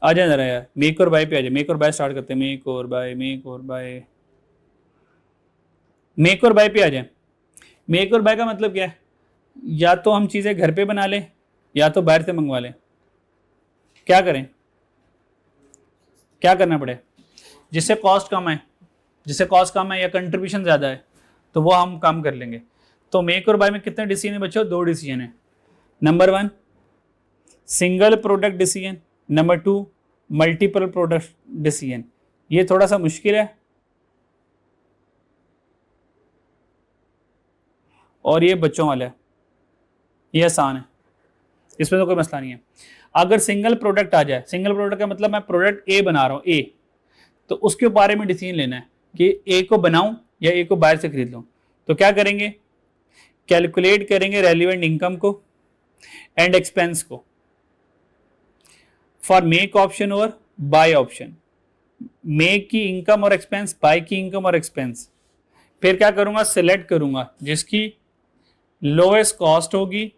आ जाए जरा यार, मेक और बाय पे आ जाए, मेक और बाय स्टार्ट करते हैं, मेक और बाय, मेक और बाय, मेक और बाय पे आ जाए। मेक और बाय का मतलब क्या है, या तो हम चीज़ें घर पे बना लें या तो बाहर से मंगवा लें। क्या करें, क्या करना पड़े, जिससे कॉस्ट कम है, जिससे कॉस्ट कम है या कंट्रीब्यूशन ज़्यादा है, तो वो हम काम कर लेंगे। तो मेक और बाय में कितने डिसीजन है बच्चों, दो डिसीजन है। Number one single product decision, number two multiple product decision. ये थोड़ा सा मुश्किल है और ये बच्चों वाला है, ये आसान है, इसमें तो कोई मसला नहीं है। अगर सिंगल प्रोडक्ट आ जाए, सिंगल प्रोडक्ट का मतलब मैं प्रोडक्ट ए बना रहा हूँ ए, तो उसके बारे में डिसीजन लेना है कि ए को बनाऊं या ए को बाहर से खरीद लूं। तो क्या करेंगे, कैलकुलेट करेंगे रेलिवेंट इनकम को एंड एक्सपेंस को फॉर मेक ऑप्शन और बाय ऑप्शन। मेक की इनकम और एक्सपेंस, बाय की इनकम और एक्सपेंस। फिर क्या करूंगा, सिलेक्ट करूंगा जिसकी लोएस्ट कॉस्ट होगी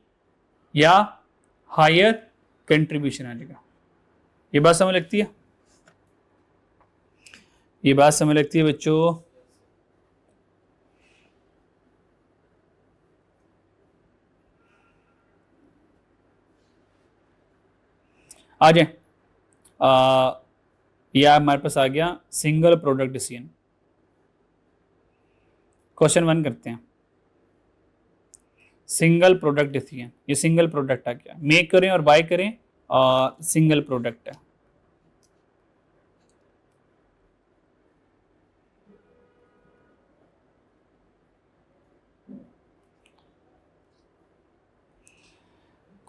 या हायर कंट्रीब्यूशन आ जाएगा। ये बात समझ लगती है, ये बात समझ लगती है बच्चों। आ जाए, यह हमारे पास आ गया single product decision. Question one करते हैं, सिंगल प्रोडक्ट डिसीजन। ये सिंगल प्रोडक्ट आ गया, मेक करें और बाय करें, सिंगल प्रोडक्ट है।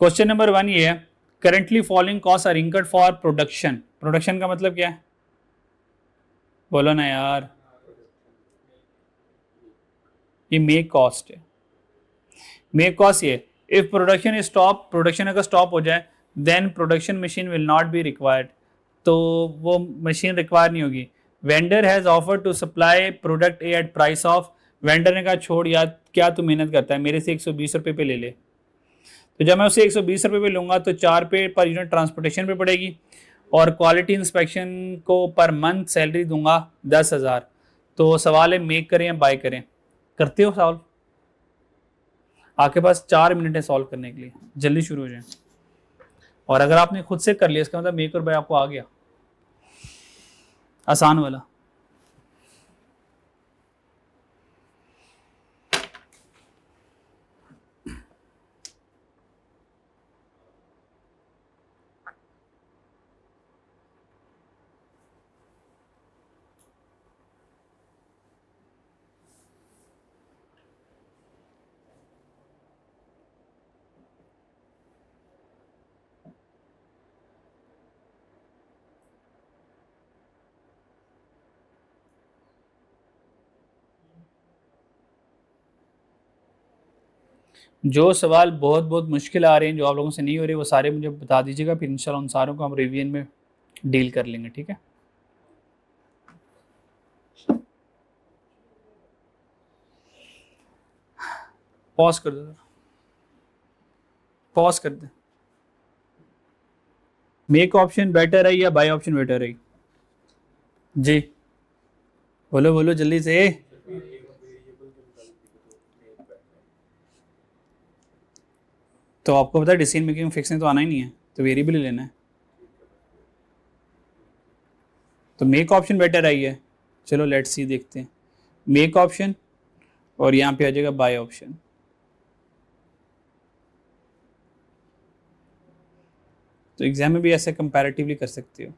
क्वेश्चन नंबर वन ये है, currently following cost are incurred for production. Production का मतलब क्या है, बोलो ना यार, ये मेक कॉस्ट है। मेक कॉस्ट ये, if production is stop, production अगर स्टॉप हो जाए then production machine will not be required, तो वो मशीन रिक्वायर नहीं होगी। Vendor has offer to supply product A at price of, vendor ने कहा छोड़ यार क्या तू मेहनत करता है, मेरे से 120 रुपये पे ले ले। तो जब मैं उसे 120 रुपये पे लूंगा तो 4 पे पर यूनिट ट्रांसपोर्टेशन पे पड़ेगी, और क्वालिटी इंस्पेक्शन को पर मंथ सैलरी दूंगा 10,000। तो सवाल है मेक करें या बाय करें, करते हो सॉल्व, आपके पास 4 मिनट है सॉल्व करने के लिए, जल्दी शुरू हो जाए। और अगर आपने खुद से कर लिया इसका मतलब मेक और बाय आपको आ गया, आसान वाला। जो सवाल बहुत बहुत मुश्किल आ रहे हैं, जो आप लोगों से नहीं हो रहे, वो सारे मुझे बता दीजिएगा, फिर इंशाल्लाह उन सारों को हम रिवीजन में डील कर लेंगे, ठीक है। पॉज कर दो, पॉज कर दे। मेक ऑप्शन बेटर है या बाय ऑप्शन बेटर है, जी बोलो बोलो जल्दी से। तो आपको पता है डिसीजन मेकिंग फिक्स तो आना ही नहीं है, तो वेरिएबल ही लेना है। तो मेक ऑप्शन बेटर आई है, चलो लेट्स सी देखते हैं। मेक ऑप्शन और यहाँ पे आ जाएगा बाय ऑप्शन। तो एग्जाम में भी ऐसे कंपैरेटिवली कर सकते हो।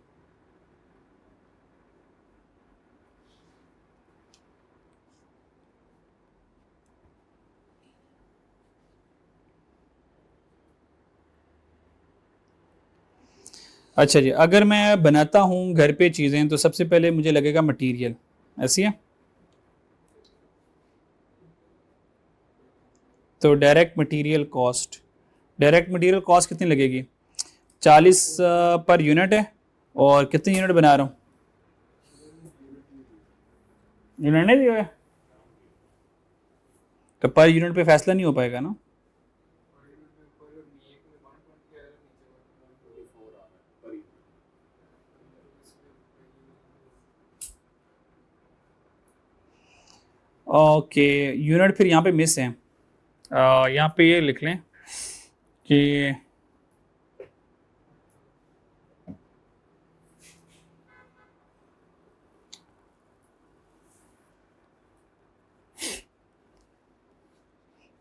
अच्छा जी, अगर मैं बनाता हूँ घर पे चीज़ें तो सबसे पहले मुझे लगेगा मटेरियल, ऐसी है। तो direct material cost, direct material cost कितनी लगेगी, 40 पर यूनिट है, और कितने यूनिट बना रहा हूँ, यूनिट नहीं दिया है, तो पर यूनिट पे फैसला नहीं हो पाएगा ना। ओके, यूनिट फिर यहाँ पे मिस है। यहाँ पे ये लिख लें कि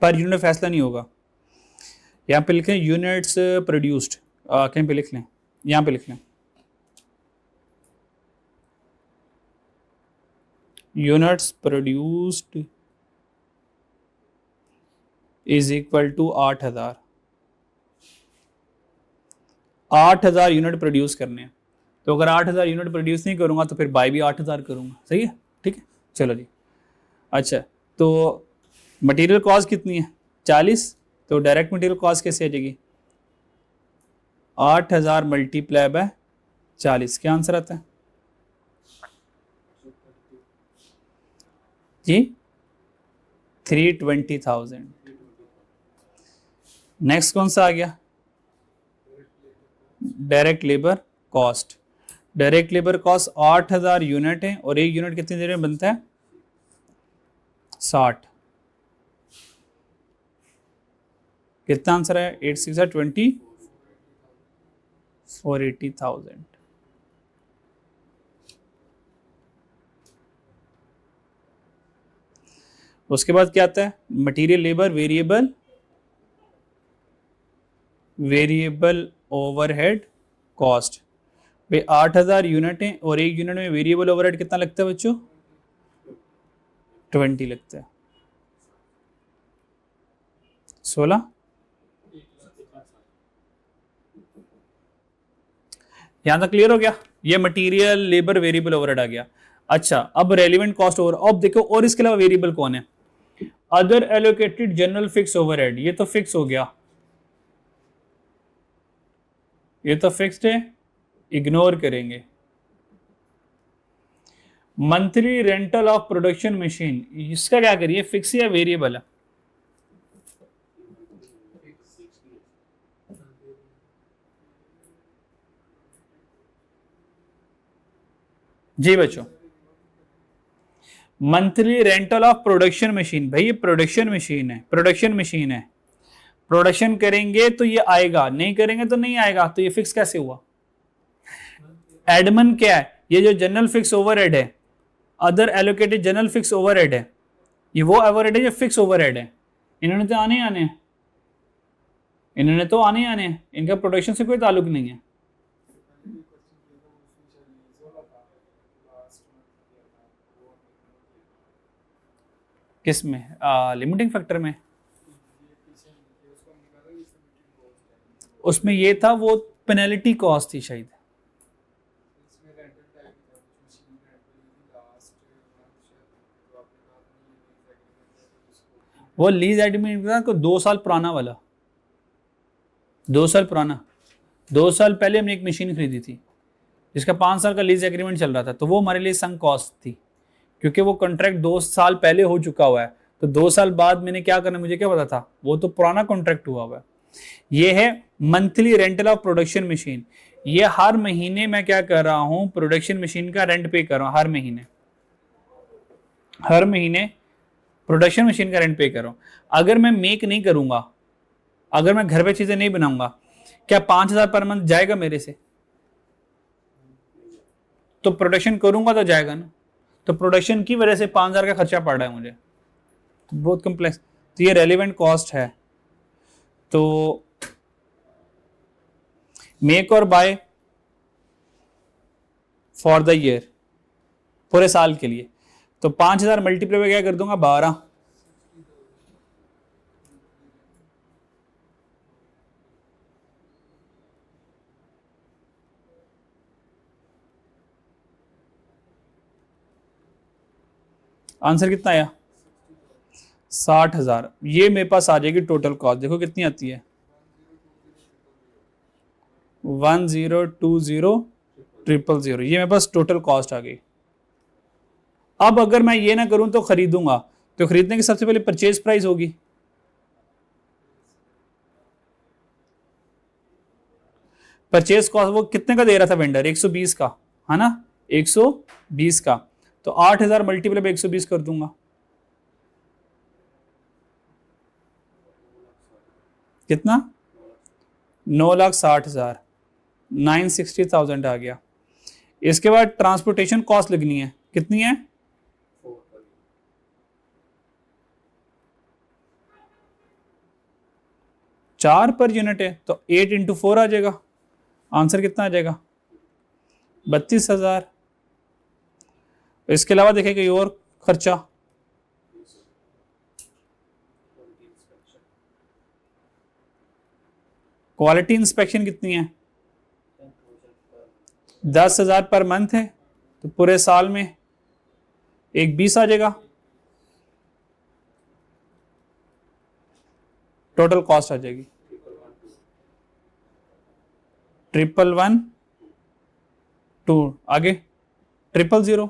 पर यूनिट फैसला नहीं होगा। यहाँ पे लिखें यूनिट्स प्रोड्यूस्ड, कहीं पे लिख लें, यहाँ पे लिख लें units produced is equal to 8,000। 8,000 unit produce करने हैं, तो अगर 8,000 यूनिट प्रोड्यूस नहीं करूंगा तो फिर बाय भी 8,000 करूंगा। सही है, ठीक है, चलो जी। अच्छा, तो मटेरियल कॉस्ट कितनी है? 40। तो डायरेक्ट मटेरियल कॉस्ट कैसे आ जाएगी? 8,000 मल्टीप्लाई बाय 40, क्या आंसर आता है जी? 320,000। नेक्स्ट कौन सा आ गया? Direct labour cost. Direct labour cost 8,000 unit है और एक यूनिट कितनी देर में बनता है? 60। कितना आंसर है? 8 6 20, 480,000। उसके बाद क्या आता है? Material labour variable, variable overhead cost. भाई 8,000 यूनिट है और एक यूनिट में वेरिएबल ओवरहेड कितना लगता है बच्चों? 20 लगता है। 16। यहां तक क्लियर हो गया? ये मटेरियल लेबर वेरिएबल ओवरहेड आ गया। अच्छा, अब रेलिवेंट कॉस्ट ओवर, अब देखो और इसके अलावा वेरिएबल कौन है? Other allocated general fix overhead, ये तो फिक्स हो गया, ये तो फिक्स्ड है, इग्नोर करेंगे। Monthly rental of production machine, इसका क्या करिए? फिक्स या वेरिएबल है? जी बच्चों, monthly rental of production machine, भाई ये प्रोडक्शन मशीन है, प्रोडक्शन मशीन है, प्रोडक्शन करेंगे तो ये आएगा, नहीं करेंगे तो नहीं आएगा, तो ये फिक्स कैसे हुआ? एडमन क्या है? ये जो जनरल फिक्स ओवरहेड है, other allocated general fix overhead है, ये वो ओवरहेड है जो फिक्स ओवरहेड है। इन्होंने तो आने आने हैं, इन्होंने तो आने आने हैं, इनका प्रोडक्शन से कोई ताल्लुक नहीं है। किस में? लिमिटिंग फैक्टर में। उसमें ये था, वो पेनल्टी कॉस्ट थी शायद। वो लीज एग्रीमेंट था को 2 साल पुराना वाला, 2 साल पुराना। 2 साल पहले हमने एक मशीन खरीदी थी जिसका 5 साल का लीज एग्रीमेंट चल रहा था, तो वो हमारे लिए संक कॉस्ट थी, क्योंकि वो कॉन्ट्रैक्ट 2 साल पहले हो चुका हुआ है। तो 2 साल बाद मैंने क्या करना, मुझे क्या पता था? वो तो पुराना कॉन्ट्रैक्ट हुआ हुआ है। ये है monthly rental of production machine. ये हर महीने मैं क्या कर रहा हूं? प्रोडक्शन मशीन का रेंट पे कर रहा हूं हर महीने, हर महीने प्रोडक्शन मशीन का रेंट पे कर रहा हूं। अगर मैं मेक नहीं करूंगा, अगर मैं घर पे चीजें नहीं बनाऊंगा, क्या 5,000 पर मंथ जाएगा मेरे से? तो प्रोडक्शन करूंगा तो जाएगा ना। तो प्रोडक्शन की वजह से 5,000 का खर्चा पड़ रहा है मुझे, तो बहुत कम्प्लेक्स। तो ये रेलिवेंट कॉस्ट है। तो मेक और बाय फॉर द ईयर, पूरे साल के लिए, तो 5,000 मल्टीप्लाई में क्या कर दूंगा? 12। आंसर कितना आया? 60,000। ये मेरे पास आ जाएगी टोटल कॉस्ट, देखो कितनी आती है? 1020,000, ये मेरे पास टोटल कॉस्ट आ गई। अब अगर मैं ये ना करूं तो खरीदूंगा, तो खरीदने की सबसे पहले परचेज प्राइस होगी, परचेज कॉस्ट वो कितने का दे रहा था वेंडर? 120 का, है ना, 120 का। तो 8,000 मल्टीप्लाई 120 कर दूंगा, कितना? 9,60,000, 960,000 आ गया। इसके बाद ट्रांसपोर्टेशन कॉस्ट लगनी है, कितनी है? 4 पर यूनिट है, तो 8 इंटू 4 आ जाएगा। आंसर कितना आ जाएगा? 32,000। इसके अलावा देखें कोई और खर्चा? क्वालिटी इंस्पेक्शन कितनी है? 10,000 पर मंथ है, तो पूरे साल में एक 20 आ जाएगा। टोटल कॉस्ट आ जाएगी 1,112। आगे 000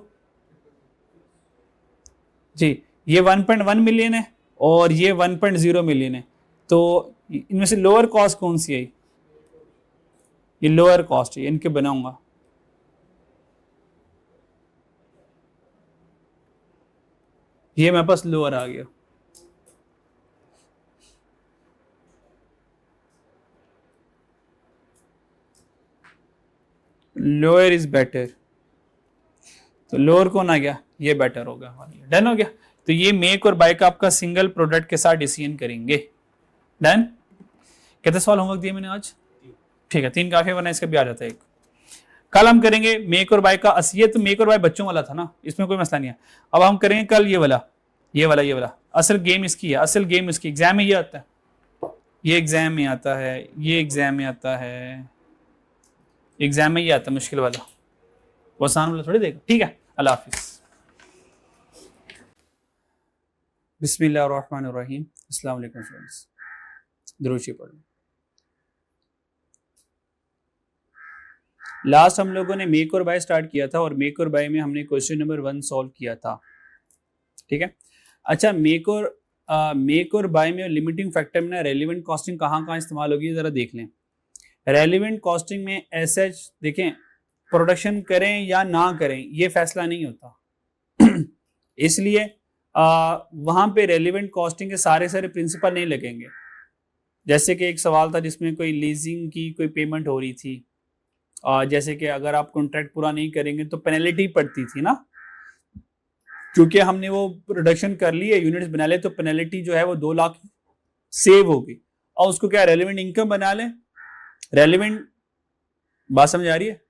जी, ये 1.1 मिलियन है और ये 1.0 मिलियन है, तो इनमें से लोअर कॉस्ट कौन सी है? ये लोअर कॉस्ट है, इनके बनाऊंगा। ये मेरे पास लोअर आ गया। लोअर इज बेटर, तो लोअर कौन आ गया? ये बेटर होगा। डन हो गया। तो ये मेक और बाय का आपका सिंगल प्रोडक्ट के साथ डिसीजन करेंगे। डन। कितने सवाल होमवर्क दिए मैंने आज? ठीक है, 3 काफी है, वरना इसका भी आ जाता है एक। कल हम करेंगे मेक और बाय का। ये तो मेक और बाय बच्चों वाला था ना, इसमें कोई मसला नहीं है। अब हम करेंगे कल ये वाला, ये वाला, ये वाला। असल गेम इसकी है, असल गेम इसकी। एग्जाम में ये आता है, ये एग्जाम में आता है, ये एग्जाम में आता है, एग्जाम में ये आता है मुश्किल वाला, वो आसान वाला थोड़ी देगा। ठीक है, अल्लाह हाफिज। बिस्मिल्लाहिर्रहमानिर्रहीम। अस्सलाम वालेकुम फ्रेंड्स। दुरूद शरीफ पढ़ो। लास्ट हम लोगों ने मेक और बाय स्टार्ट किया था और मेक और बाय में हमने क्वेश्चन नंबर 1 सॉल्व किया था। ठीक है। अच्छा, मेक और बाय में लिमिटिंग फैक्टर में रेलेवेंट कॉस्टिंग कहाँ कहाँ इस्तेमाल होगी जरा देख लें। रेलेवेंट कॉस्टिंग में ऐसे देखें, प्रोडक्शन करें या ना करें ये फैसला नहीं होता इसलिए वहां पे रेलेवेंट कॉस्टिंग के सारे प्रिंसिपल नहीं लगेंगे। जैसे कि एक सवाल था जिसमें कोई लीजिंग की कोई पेमेंट हो रही थी, जैसे कि अगर आप कॉन्ट्रैक्ट पूरा नहीं करेंगे तो पेनल्टी पड़ती थी ना, क्योंकि हमने वो प्रोडक्शन कर ली है, यूनिट्स बना ले, तो पेनल्टी जो है वो 2 लाख सेव होगी और उसको क्या रेलेवेंट इनकम बना ले। रेलेवेंट बात समझ आ रही है?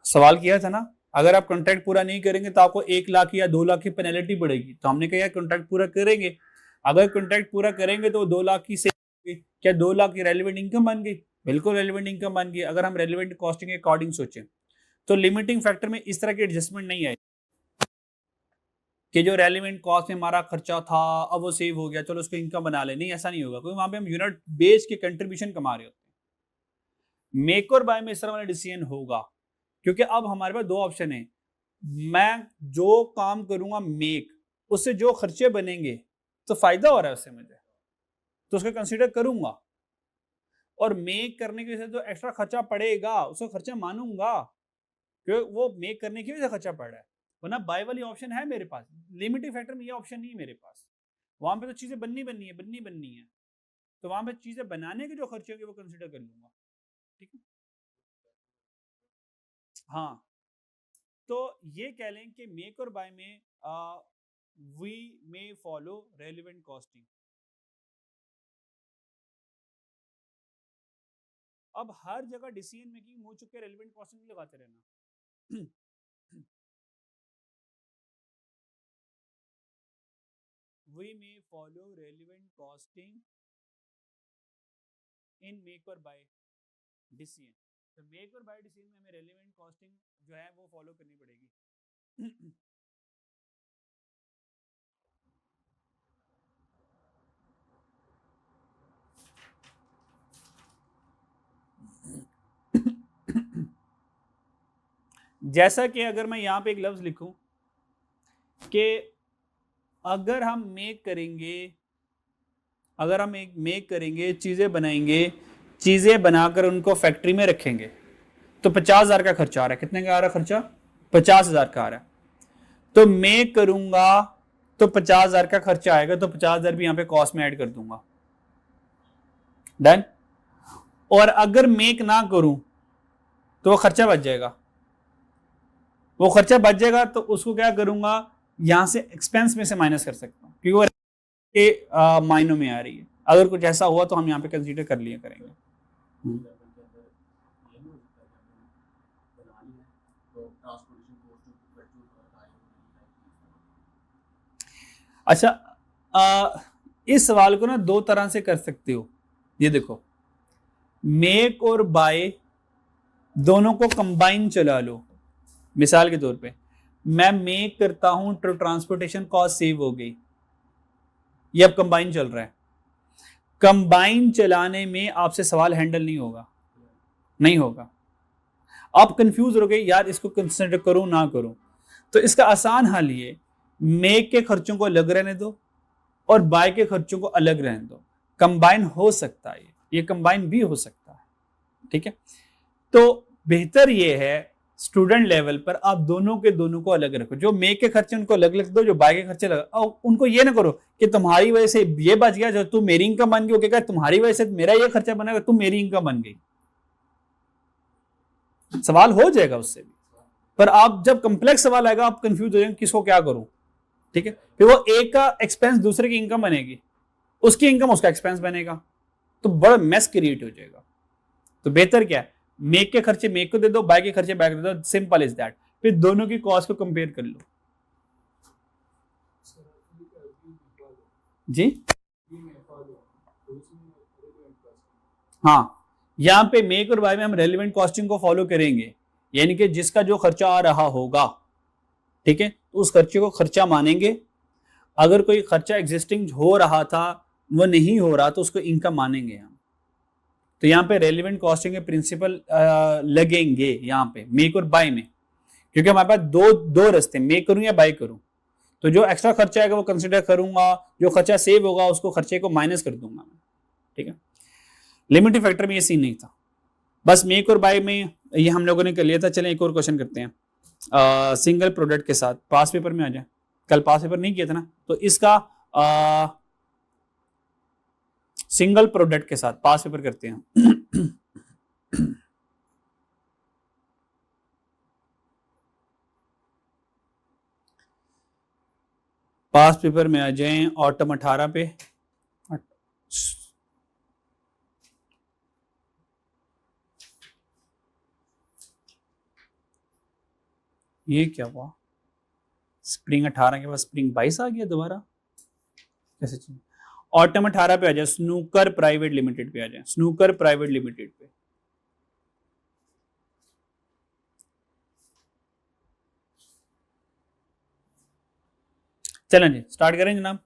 सवाल किया था ना, अगर आप कॉन्ट्रैक्ट पूरा नहीं करेंगे तो आपको 1 लाख या 2 लाख की पेनल्टी पड़ेगी। तो हमने कहा कॉन्ट्रैक्ट पूरा करेंगे, अगर कॉन्ट्रैक्ट पूरा करेंगे तो 2 लाख की सेव होगी। क्या 2 लाख की रेलेवेंट इनकम बन गई? बिल्कुल रेलेवेंट इनकम बन गई। अगर हम रेलेवेंट कॉस्टिंग के अकॉर्डिंग सोचें तो लिमिटिंग फैक्टर में इस तरह की एडजस्टमेंट नहीं आई कि जो रेलेवेंट कॉस्ट में हमारा खर्चा था अब वो सेव हो गया, चलो उसको इनकम बना ले। नहीं, ऐसा नहीं होगा, क्योंकि वहां पे हम यूनिट बेस के कंट्रीब्यूशन कमा रहे होते हैं। मेक और बाय में इस तरह वाला डिसीजन होगा, क्योंकि अब हमारे पास 2 ऑप्शन है। मैं जो काम करूंगा मेक, उससे जो खर्चे बनेंगे तो फायदा हो रहा है उससे मुझे, तो उसको कंसीडर करूंगा। और मेक करने की वजह से जो एक्स्ट्रा खर्चा पड़ेगा उसको खर्चा मानूंगा, क्योंकि वो मेक करने की वजह से खर्चा पड़ रहा है। वरना बाय वाली ऑप्शन है मेरे पास, लिमिटिंग फैक्टर में ये ऑप्शन नहीं है मेरे पास। वहां पे तो चीजें बननी है, तो वहां पे चीजें बनाने के जो खर्चे होंगे वो कंसीडर कर लूंगा। ठीक है, हाँ। तो ये कह लें कि मेक और बाय में we may follow relevant costing. अब हर जगह डिसीजन मेकिंग हो चुके रेलेवेंट कॉस्टिंग लगाते रहना we may follow relevant costing in make or buy decision। तो मेक और बाय डिसीजन में हमें रेलेवेंट कॉस्टिंग जो है वो फॉलो करनी पड़ेगी जैसा कि अगर मैं यहां पे एक लफ्ज लिखूं कि अगर हम मेक करेंगे, चीजें बनाएंगे, चीजें बनाकर उनको फैक्ट्री में रखेंगे, तो 50,000 का खर्चा आ रहा है। कितने का आ रहा है खर्चा? 50,000 का आ रहा है। तो मेक करूंगा तो 50,000 का खर्चा आएगा, तो 50,000 भी यहां पे कॉस्ट में ऐड कर दूंगा। डन। और अगर मेक ना करूं तो वो खर्चा बच जाएगा, वो खर्चा बच जाएगा तो उसको क्या करूंगा, यहां से एक्सपेंस में से माइनस कर सकता हूं, क्योंकि वो के मायनों में आ रही है। अगर कुछ ऐसा हुआ तो हम यहाँ पे कंसीडर कर लिया करेंगे। अच्छा, इस सवाल को ना दो तरह से कर सकते हो। ये देखो, मेक और बाय दोनों को कंबाइन चला लो। मिसाल के तौर पे मैं मेक करता हूं तो ट्रांसपोर्टेशन कॉस्ट सेव हो गई, ये अब कंबाइन चल रहा है। कंबाइन चलाने में आपसे सवाल हैंडल नहीं होगा, नहीं होगा। आप कंफ्यूज हो गए यार इसको कंसिडर करूं ना करूं, तो इसका आसान हल ये, मेक के खर्चों को अलग रहने दो और बाय के खर्चों को अलग रहने दो। कंबाइन हो सकता है, ये कंबाइन भी हो सकता है, ठीक है। तो बेहतर ये है स्टूडेंट लेवल पर आप दोनों के दोनों को अलग रखो। जो मेक के खर्चे उनको अलग रख दो, जो बाय के खर्चे अलग, और उनको ये ना करो कि तुम्हारी वजह से ये बच गया, जो तुम मेरी इनकम बन गई, ओके, तुम्हारी वजह से मेरा ये खर्चा बना, तुम मेरी इनकम बन गई। सवाल हो जाएगा उससे भी, पर आप जब कॉम्प्लेक्स सवाल आएगा आप कंफ्यूज हो जाएंगे किसको क्या करूं, ठीक है। फिर वो एक का एक्सपेंस दूसरे की इनकम बनेगी, उसकी इनकम उसका एक्सपेंस बनेगा, तो बड़ा मेस क्रिएट हो जाएगा। तो बेहतर क्या है, मेक के खर्चे मेक को दे दो, बाय के खर्चे बाय को दे दो, सिंपल इज दैट। फिर दोनों की कॉस्ट को कंपेयर कर लो। जी हाँ, यहां पे मेक और बाय में हम रेलिवेंट कॉस्टिंग को फॉलो करेंगे, यानी कि जिसका जो खर्चा आ रहा होगा, ठीक है, तो उस खर्चे को खर्चा मानेंगे। अगर कोई खर्चा एग्जिस्टिंग हो रहा था वो नहीं हो रहा तो उसको इनकम मानेंगे हम। तो यहाँ पे रेलिवेंट कॉस्टिंग के प्रिंसिपल लगेंगे यहाँ पे मेक और बाय में, क्योंकि हमारे पास दो दो रास्ते, मेक करूं या बाय करूं। तो जो एक्स्ट्रा खर्चा आएगा वो कंसिडर करूंगा, जो खर्चा सेव होगा उसको खर्चे को माइनस कर दूंगा मैं, ठीक है। लिमिटिंग फैक्टर में ये सीन नहीं था, बस मेक और बाय में ये हम लोगों ने कर लिया था। चलें एक और क्वेश्चन करते हैं सिंगल प्रोडक्ट के साथ, पास पेपर में आ जाए। कल पास पेपर नहीं किया था ना, तो इसका सिंगल प्रोडक्ट के साथ पास पेपर करते हैं। पास पेपर में आ जाएं ऑटम 18 पे। ये क्या हुआ, स्प्रिंग 18 के बाद स्प्रिंग 22 आ गया दोबारा, कैसे चीज। ऑटम 18 पे आ जाए, स्नूकर प्राइवेट लिमिटेड पे आ जाए, स्नूकर प्राइवेट लिमिटेड पे। चलें जी स्टार्ट करें जनाब।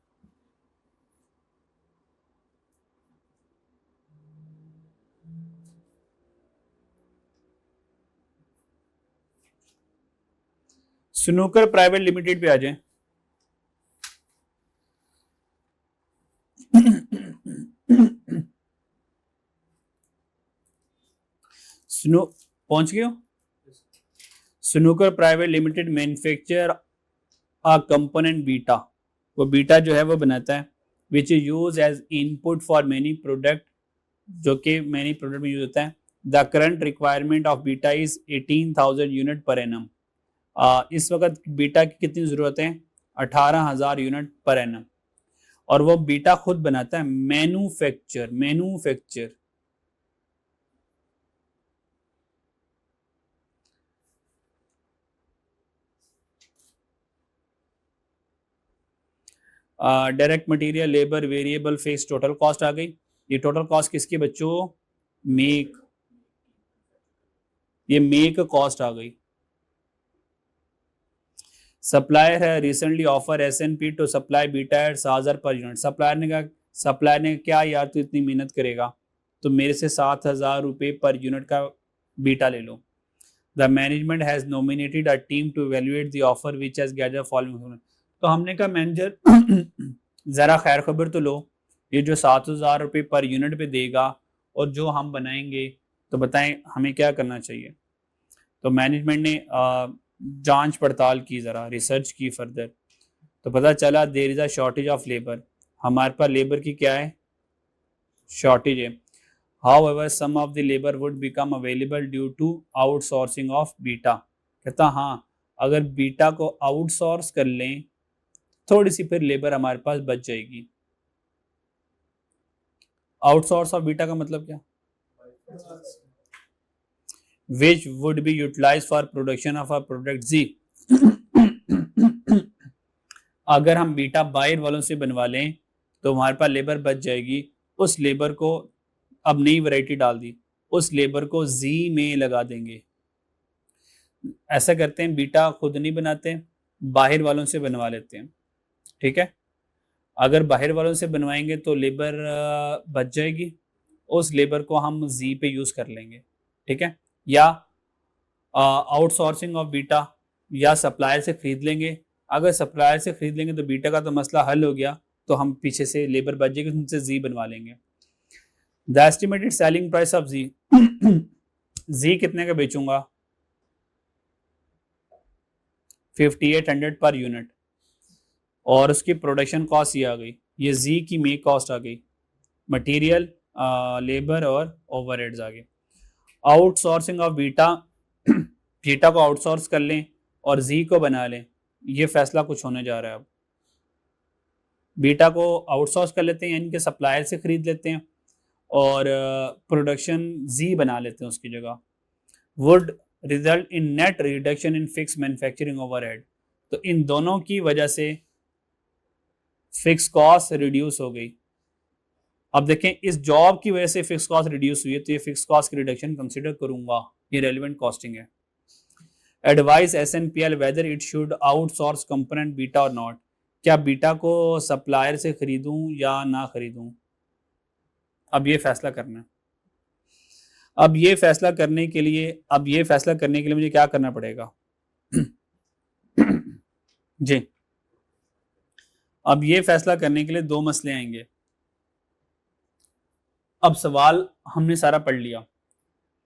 स्नूकर प्राइवेट लिमिटेड पे आ जाए। स्नो पहुंच गए हो। Snooker private limited manufacture a component beta, वो बीटा जो है वो बनाता है, which is use as input for many product, जो कि मेनी प्रोडक्ट में यूज होता है। The current requirement of beta is 18,000 unit per annum. इस वक्त बीटा की कितनी जरूरत है, 18,000 यूनिट पर एनम। और वो बीटा खुद बनाता है, manufacture, manufacture. Direct material, labour, variable, fix, total cost आ गई। ये टोटल कॉस्ट किसकी बच्चों, मेक, ये मेक कॉस्ट आ गई। सप्लायर है recently offer SNP to supply beta at 7,000 per unit. Supplier ने कहा, सप्लायर ने क्या यार तू इतनी मेहनत करेगा तो मेरे से 7,000 रुपये पर यूनिट का बीटा ले लो। The management has nominated a team to evaluate the offer which has gather following. तो हमने कहा मैनेजर जरा खैर खबर तो लो, ये जो 7,000 रुपये पर यूनिट पे देगा और जो हम बनाएंगे, तो बताएं हमें क्या करना चाहिए। तो मैनेजमेंट ने जांच पड़ताल की, ज़रा रिसर्च की फर्दर, तो पता चला there is a shortage of labour, हमारे पास लेबर की क्या है, शॉर्टेज है। However, some of the labor would become available due to outsourcing of beta. कहता हाँ, अगर बीटा को आउटसोर्स कर लें थोड़ी सी फिर लेबर हमारे पास बच जाएगी। आउटसोर्स ऑफ बीटा का मतलब क्या? Which would be utilized for production of a product Z। अगर हम बीटा बायर वालों से बनवा लें तो हमारे पास लेबर बच जाएगी। उस लेबर को अब नई वैरायटी डाल दी, उस लेबर को जी में लगा देंगे। ऐसा करते हैं, बीटा खुद नहीं बनाते, बाहर वालों से बनवा लेते हैं। ठीक है, अगर बाहर वालों से बनवाएंगे तो लेबर बच जाएगी, उस लेबर को हम जी पे यूज कर लेंगे। ठीक है, या आउटसोर्सिंग ऑफ बीटा, या सप्लायर से खरीद लेंगे। अगर सप्लायर से खरीद लेंगे तो बीटा का तो मसला हल हो गया, तो हम पीछे से लेबर बच जाएगी, उनसे जी बनवा लेंगे। The estimated selling price of G, G कितने का बेचूंगा? 5800 पर यूनिट, और उसकी प्रोडक्शन कॉस्ट ये आ गई, ये जी की मेक कॉस्ट आ गई, मटेरियल, लेबर और ओवरहेड्स आ गए। आउटसोर्सिंग ऑफ बीटा, बीटा को आउटसोर्स कर लें और जी को बना लें, ये फैसला कुछ होने जा रहा है। अब बीटा को आउटसोर्स कर लेते हैं, यानी कि सप्लायर से खरीद लेते हैं और प्रोडक्शन जी बना लेते हैं उसकी जगह। Would result in net reduction in fix manufacturing overhead, तो इन दोनों की वजह से फिक्स कॉस्ट रिड्यूस हो गई। अब देखें, इस जॉब की वजह से फिक्स कॉस्ट रिड्यूस हुई है, तो ये फिक्स कॉस्ट की रिडक्शन कंसीडर करूंगा, ये रेलिवेंट कॉस्टिंग है। Advice SNPL whether it should outsource component beta और नॉट, क्या बीटा को सप्लायर से खरीदूं या ना खरीदूं? अब ये फैसला करना है। अब ये फैसला करने के लिए मुझे क्या करना पड़ेगा? जी, अब ये फैसला करने के लिए दो मसले आएंगे। अब सवाल हमने सारा पढ़ लिया,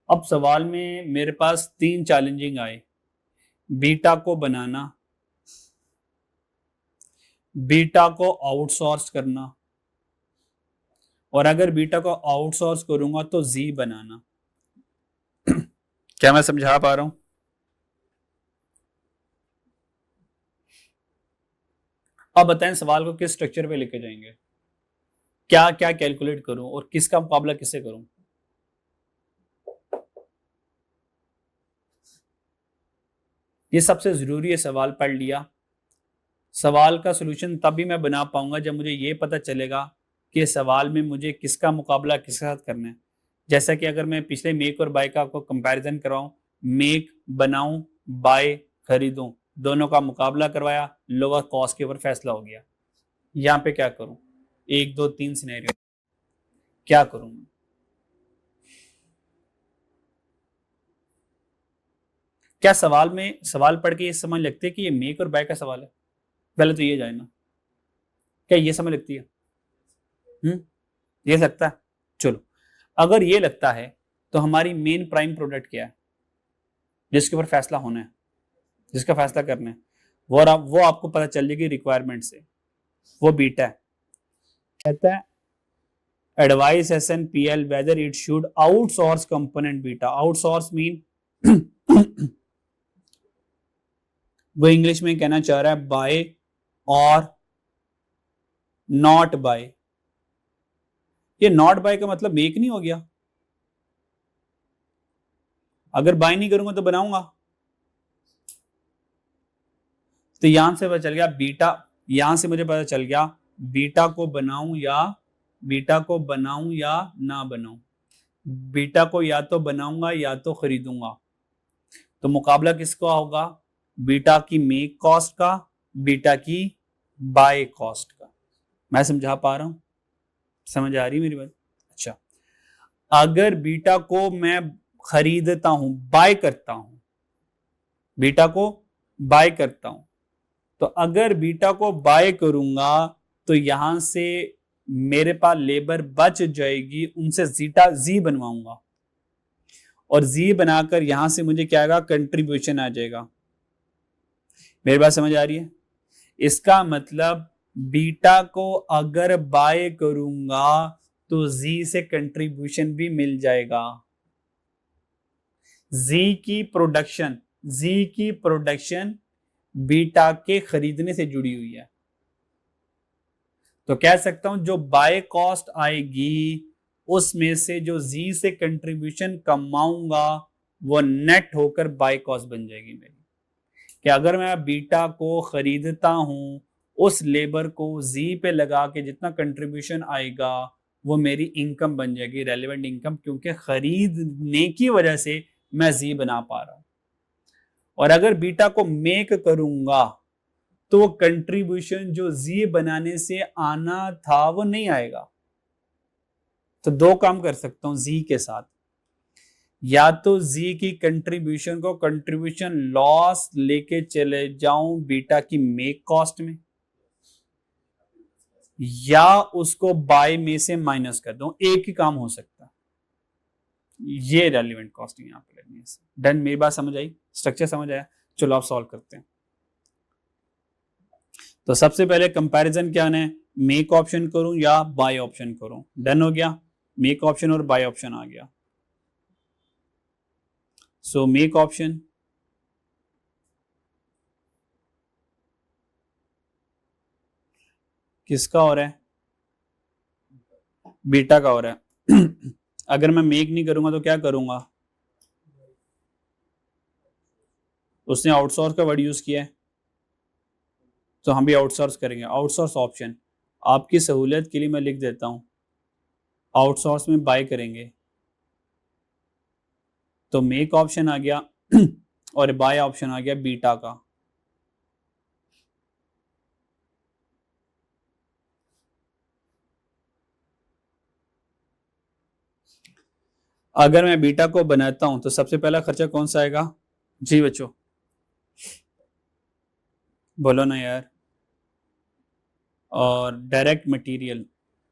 अब सवाल में मेरे पास 3 चैलेंजिंग आए, बीटा को बनाना, बीटा को आउटसोर्स करना, और अगर बीटा को आउटसोर्स करूंगा तो जी बनाना। क्या मैं समझा पा रहा हूं? अब बताएं सवाल को किस स्ट्रक्चर पे लेके जाएंगे, क्या क्या कैलकुलेट करूं और किसका मुकाबला किससे करूं? ये सबसे जरूरी है। सवाल पढ़ लिया, सवाल का सलूशन तभी मैं बना पाऊंगा जब मुझे ये पता चलेगा कि सवाल में मुझे किसका मुकाबला किसके साथ करना है। जैसा कि अगर मैं पिछले मेक और बाय का आपको कंपैरिजन कराऊं, मेक बनाऊं, बाय खरीदूं, दोनों का मुकाबला करवाया, लोअर कॉस्ट के ऊपर फैसला हो गया। यहाँ पे क्या करूं? 1 2 3 सिनेरियो, क्या करूं? क्या सवाल पढ़ के ये समझ लगती है कि ये मेक और बाय का सवाल है? पहले तो ये जाए ना, क्या ये समझ लगती है? ये लगता है? चलो, अगर ये लगता है तो हमारी मेन प्राइम प्रोडक्ट क्या है जिसके ऊपर फैसला होना है, जिसका फैसला करना है, वो आपको पता चल जाएगी रिक्वायरमेंट से, वो बीटा है। कहता है advice SNPL whether it should outsource component beta. Outsource mean वो इंग्लिश में कहना चाह रहा है बाय और नॉट बाय। ये नॉट बाय का मतलब मेक नहीं हो गया? अगर बाय नहीं करूंगा तो बनाऊंगा, तो यहां से पता चल गया बीटा, यहां से मुझे पता चल गया बीटा को बनाऊं या ना बनाऊं। बीटा को या तो बनाऊंगा या तो खरीदूंगा, तो मुकाबला किसका होगा? बीटा की मेक कॉस्ट का, बीटा की बाय कॉस्ट का। मैं समझा पा रहा हूं? समझ आ रही मेरी बात? अच्छा, अगर बीटा को मैं खरीदता हूं, बाय करता हूं, बीटा को बाय करता हूं, तो अगर बीटा को बाय करूंगा तो यहां से मेरे पास लेबर बच जाएगी, उनसे जी बनवाऊंगा, और जी बनाकर यहां से मुझे क्या आएगा? कंट्रीब्यूशन आ जाएगा। मेरी बात समझ आ रही है? इसका मतलब बीटा को अगर बाय करूंगा तो जी से कंट्रीब्यूशन भी मिल जाएगा। जी की प्रोडक्शन बीटा के खरीदने से जुड़ी हुई है। तो कह सकता हूं जो बाय कॉस्ट आएगी उसमें से जो जी से कंट्रीब्यूशन कमाऊंगा वो नेट होकर बाय कॉस्ट बन जाएगी मेरी। कि अगर मैं बीटा को खरीदता हूं उस लेबर को जी पे लगा के जितना कंट्रीब्यूशन आएगा वो मेरी इनकम बन जाएगी, रेलेवेंट इनकम, क्योंकि खरीदने की वजह से मैं जी बना पा रहा हूं। और अगर बीटा को मेक करूंगा तो वो कंट्रीब्यूशन जो जी बनाने से आना था वो नहीं आएगा। तो दो काम कर सकता हूं जी के साथ, या तो जी की कंट्रीब्यूशन को कंट्रीब्यूशन लॉस लेके चले जाऊं बीटा की मेक कॉस्ट में, या उसको बाय में से माइनस कर दूं। एक ही काम हो सकता है। ये रेलिवेंट कॉस्टिंग यहां पे लगनी है। डन, मेरी बात समझ आई, स्ट्रक्चर समझ आया? चलो आप सॉल्व करते हैं। तो सबसे पहले कंपैरिजन क्या है, मेक ऑप्शन करूं या बाय ऑप्शन करूं। डन हो गया, मेक ऑप्शन और बाय ऑप्शन आ गया। सो मेक ऑप्शन, किसका हो रहा है? बीटा का हो रहा है। अगर मैं मेक नहीं करूंगा तो क्या करूंगा? उसने आउटसोर्स का वर्ड यूज किया है तो हम भी आउटसोर्स करेंगे। आउटसोर्स ऑप्शन आपकी सहूलियत के लिए मैं लिख देता हूं, आउटसोर्स में बाय करेंगे तो मेक ऑप्शन आ गया और बाय ऑप्शन आ गया बीटा का। अगर मैं बीटा को बनाता हूं तो सबसे पहला खर्चा कौन सा आएगा? जी बच्चों बोलो ना यार। और direct material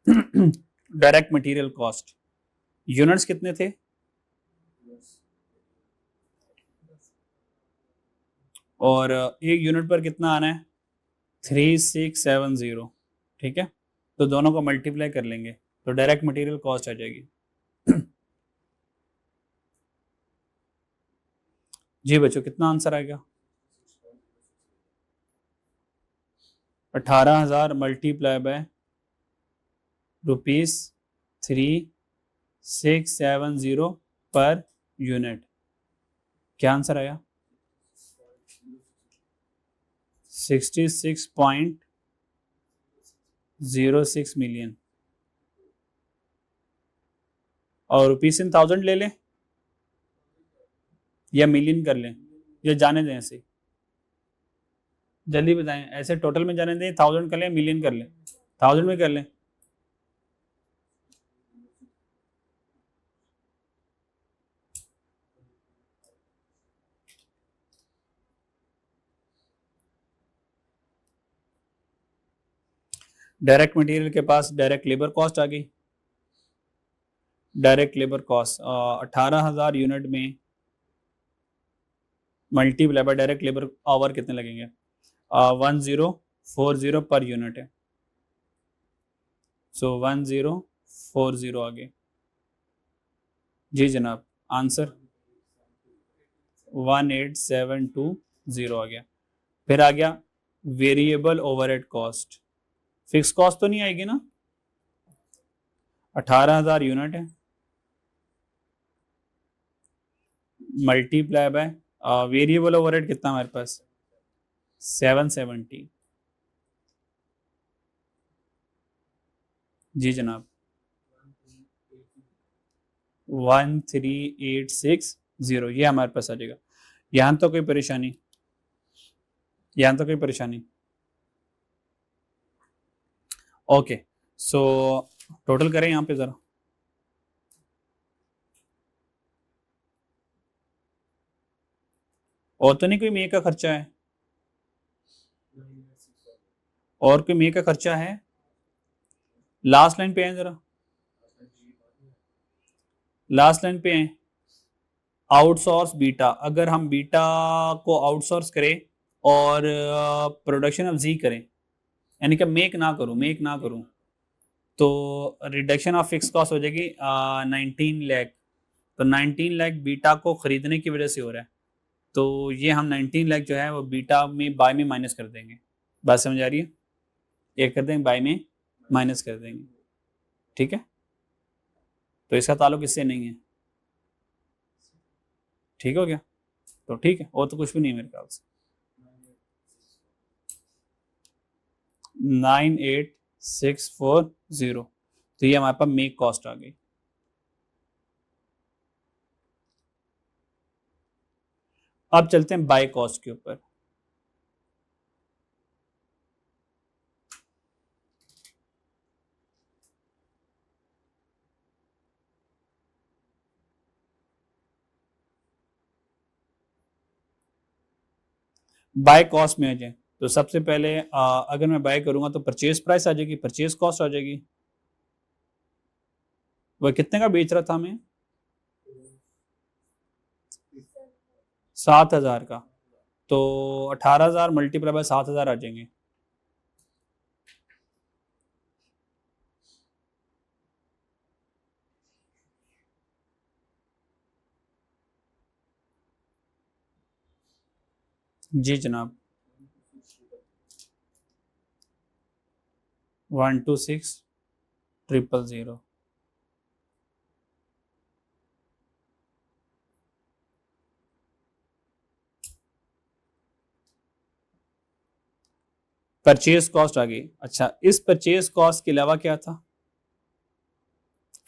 direct material cost, units कितने थे? और एक यूनिट पर कितना आना है? 3670। ठीक है, तो दोनों को मल्टीप्लाई कर लेंगे तो डायरेक्ट मटेरियल कॉस्ट आ जाएगी। जी बच्चों कितना आंसर आएगा? 18,000 मल्टीप्लाई बाय ₹3670 पर यूनिट। क्या आंसर आया? 66.06 मिलियन। और रुपीस इन थाउजेंड ले लें या मिलियन कर लें, या जाने दें ऐसे? जल्दी बताएं, ऐसे टोटल में जाने दें, थाउजेंड कर लें, मिलियन कर लें? थाउजेंड में कर लें। डायरेक्ट मटेरियल के पास डायरेक्ट लेबर कॉस्ट आ गई। डायरेक्ट लेबर कॉस्ट 18,000 यूनिट में multiply by direct labour our कितने लगेंगे? 1040 पर यूनिट है। सो 1040 आ गए। जी जनाब, आंसर 18720 आ गया। फिर आ गया variable overhead cost. Fix cost तो नहीं आएगी ना? 18,000 यूनिट है मल्टीप्लाई बाय वेरिएबल ओवरहेड कितना हमारे पास? 770। जी जनाब 13860 ये हमारे पास आ जाएगा। यहां तो कोई परेशानी? यहां तो कोई परेशानी? ओके, सो टोटल करें यहां पे जरा। और तो नहीं कोई मे का खर्चा है? और कोई मे का खर्चा है? लास्ट लाइन पे है जरा, लास्ट लाइन पे है। आउटसोर्स बीटा, अगर हम बीटा को आउटसोर्स करें और प्रोडक्शन ऑफ जी करें, यानी कि मेक ना करूं तो रिडक्शन ऑफ फिक्स कॉस्ट हो जाएगी 19 लाख। तो 19 लाख बीटा को खरीदने की वजह से हो रहा है, तो ये हम 19 लाख जो है वो बीटा में बाय में माइनस कर देंगे। बात समझ आ रही है? ये कर देंगे बाय में माइनस कर देंगे, ठीक है। तो इसका ताल्लुक इससे नहीं है, ठीक हो गया? तो ठीक है, और तो कुछ भी नहीं है मेरे ख्याल से। 98640, तो ये हमारे पास मेक कॉस्ट आ गई। अब चलते हैं बाय कॉस्ट के ऊपर। बाय कॉस्ट में आ जाए तो सबसे पहले अगर मैं बाय करूंगा तो परचेज प्राइस आ जाएगी, परचेज कॉस्ट आ जाएगी। वह कितने का बेच रहा था हमें? 7,000 का। तो 18,000 मल्टीप्लाई बाय 7,000 आ जाएंगे। जी जनाब। 126,000। परचेज कॉस्ट आ गई। अच्छा, इस परचेज कॉस्ट के अलावा क्या था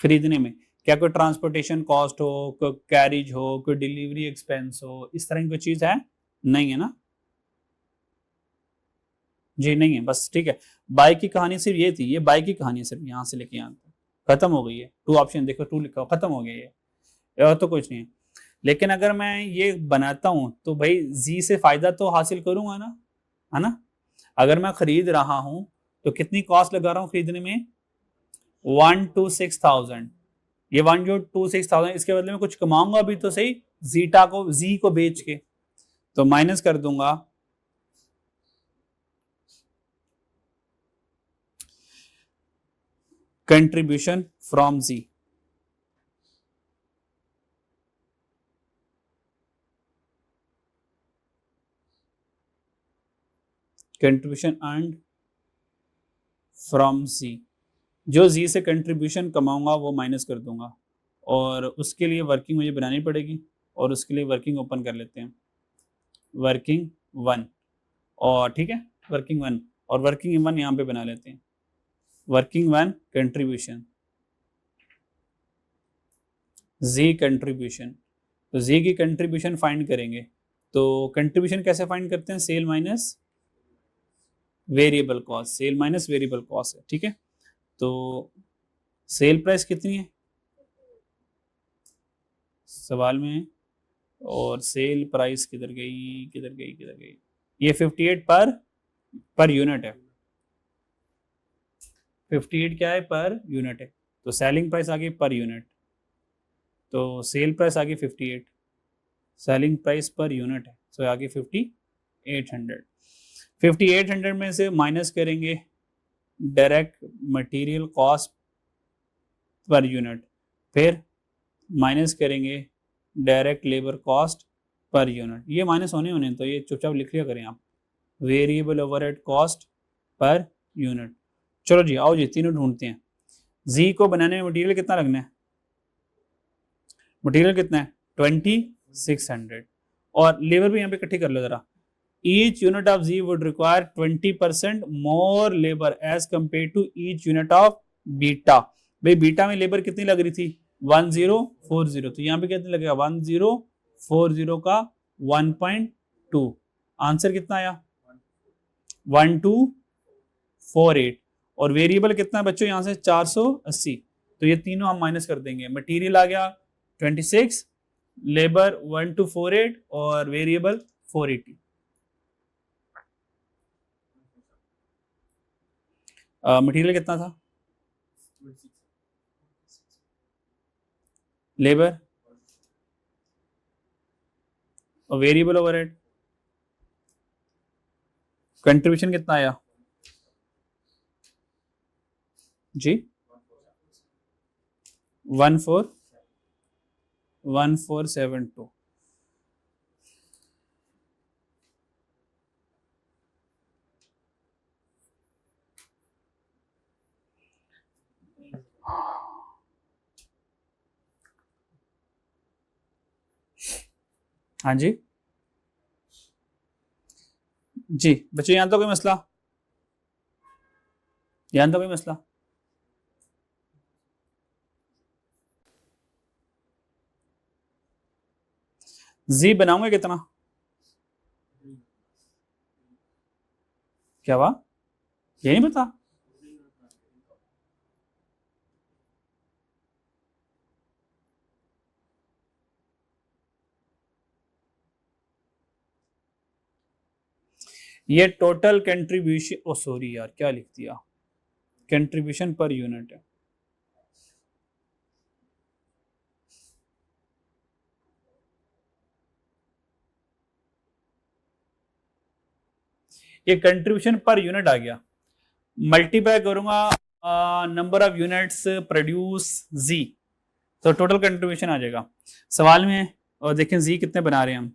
खरीदने में? क्या कोई ट्रांसपोर्टेशन कॉस्ट हो, कोई कैरिज हो, कोई डिलीवरी एक्सपेंस हो, इस तरह की कोई चीज है? नहीं है ना? जी नहीं है, बस ठीक है। बाइक की कहानी सिर्फ ये थी, ये बाइक की कहानी सिर्फ यहाँ से लेके यहाँ तक खत्म हो गई है। टू ऑप्शन देखो, टू लिखा हो, खत्म हो गया ये, और तो कुछ नहीं है। लेकिन अगर मैं ये बनाता हूं तो भाई जी से फायदा तो हासिल करूंगा ना, है ना? अगर मैं खरीद रहा हूं तो कितनी कॉस्ट लगा रहा हूं खरीदने में? 126,000। ये 126,000, इसके बदले में कुछ कमाऊंगा भी तो सही, जीटा को, जी को बेच के। तो माइनस कर दूंगा contribution from G. Contribution earned from G, जो जी से कंट्रीब्यूशन कमाऊंगा वो माइनस कर दूंगा, और उसके लिए वर्किंग मुझे बनानी पड़ेगी, और उसके लिए वर्किंग ओपन कर लेते हैं, वर्किंग 1। और ठीक है, वर्किंग 1 और वर्किंग 1 यहाँ पे बना लेते हैं। वर्किंग 1 कंट्रीब्यूशन, जी कंट्रीब्यूशन। तो जी की कंट्रीब्यूशन फाइंड करेंगे। तो कंट्रीब्यूशन कैसे फाइंड करते हैं? Sale minus variable cost, sale minus variable cost है, ठीक है। तो सेल प्राइस कितनी है सवाल में है, और सेल प्राइस किधर गई किधर गई किधर गई? ये 58 पर यूनिट है। 58 क्या है? पर यूनिट है। तो सेलिंग प्राइस आ गई पर यूनिट, तो सेल प्राइस आ गई 58, सेलिंग प्राइस पर यूनिट है, सो आ गई 5800। 5800 में से माइनस करेंगे direct material cost per unit, फिर माइनस करेंगे direct labour cost per unit. ये माइनस होने होने तो ये चुपचाप लिख लिया करें आप, variable overhead cost per unit. चलो जी, आओ जी, तीनों ढूंढते हैं। जी को बनाने में मटेरियल कितना लगना है? मटेरियल कितना है? 2600। और लेबर भी यहाँ पे इकट्ठी कर लो जरा। Each unit of G would require 20% more labour as compare to each unit of beta. भाई बीटा में लेबर कितनी लग रही थी? 1040, तो यहाँ पे कितनी लगेगा? 1040 का 1.2। आंसर कितना आया? 1248। और वेरिएबल कितना है बच्चों यहाँ से? 480। तो ये तीनों हम माइनस कर देंगे। मटेरियल आ गया 26, लेबर 1248 और वेरिएबल 480। मटेरियल कितना था? लेबर और वेरिएबल ओवरहेड। कंट्रीब्यूशन कितना आया जी? 1472। हाँ जी जी बच्चों, यहाँ तो कोई मसला, यहाँ तो कोई मसला। जी बनाऊंगा कितना, क्या हुआ, ये नहीं पता। ये टोटल कंट्रीब्यूशन, ओ सॉरी यार क्या लिख दिया, कंट्रीब्यूशन पर यूनिट है। ये कंट्रीब्यूशन पर यूनिट आ गया, मल्टीप्लाई करूंगा नंबर ऑफ यूनिट्स प्रोड्यूस जी, तो टोटल कंट्रीब्यूशन आ जाएगा सवाल में। और देखें जी कितने बना रहे हैं हम,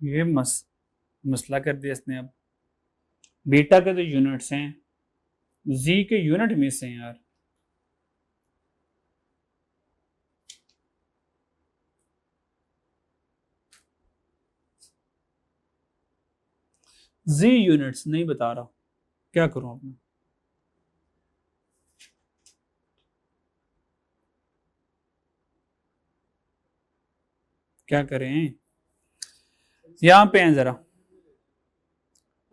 ये मसला कर दिया इसने। अब बीटा के तो यूनिट्स हैं, जी के यूनिट मिस हैं यार। जी यूनिट्स नहीं बता रहा, क्या करूं अब मैं, क्या करें। यहां पे हैं जरा,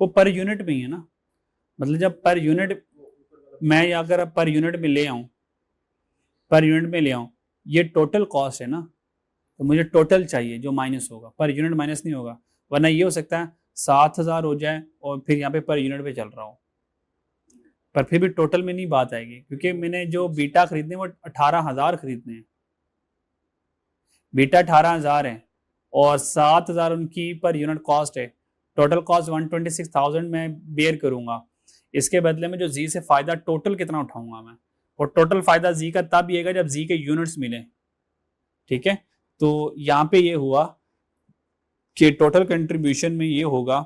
वो पर यूनिट में ही है ना, मतलब जब पर यूनिट, मैं अगर पर यूनिट में ले आऊं, पर यूनिट में ले आऊं, ये टोटल कॉस्ट है ना, तो मुझे टोटल चाहिए जो माइनस होगा, पर यूनिट माइनस नहीं होगा। वरना ये हो सकता है 7,000 हो जाए और फिर यहाँ पे पर यूनिट पे चल रहा हो, पर फिर भी टोटल में नहीं बात आएगी, क्योंकि मैंने जो बीटा खरीदने वो 18,000 खरीदने हैं, बीटा 18,000 है और 7,000 उनकी पर यूनिट कॉस्ट है। टोटल कॉस्ट 126,000 मैं बेयर करूंगा, इसके बदले में जो जी से फायदा टोटल कितना उठाऊंगा मैं, और टोटल फायदा जी का तब आएगा जब जी के यूनिट्स मिले। ठीक है, तो यहाँ पे ये हुआ कि टोटल कंट्रीब्यूशन में ये होगा,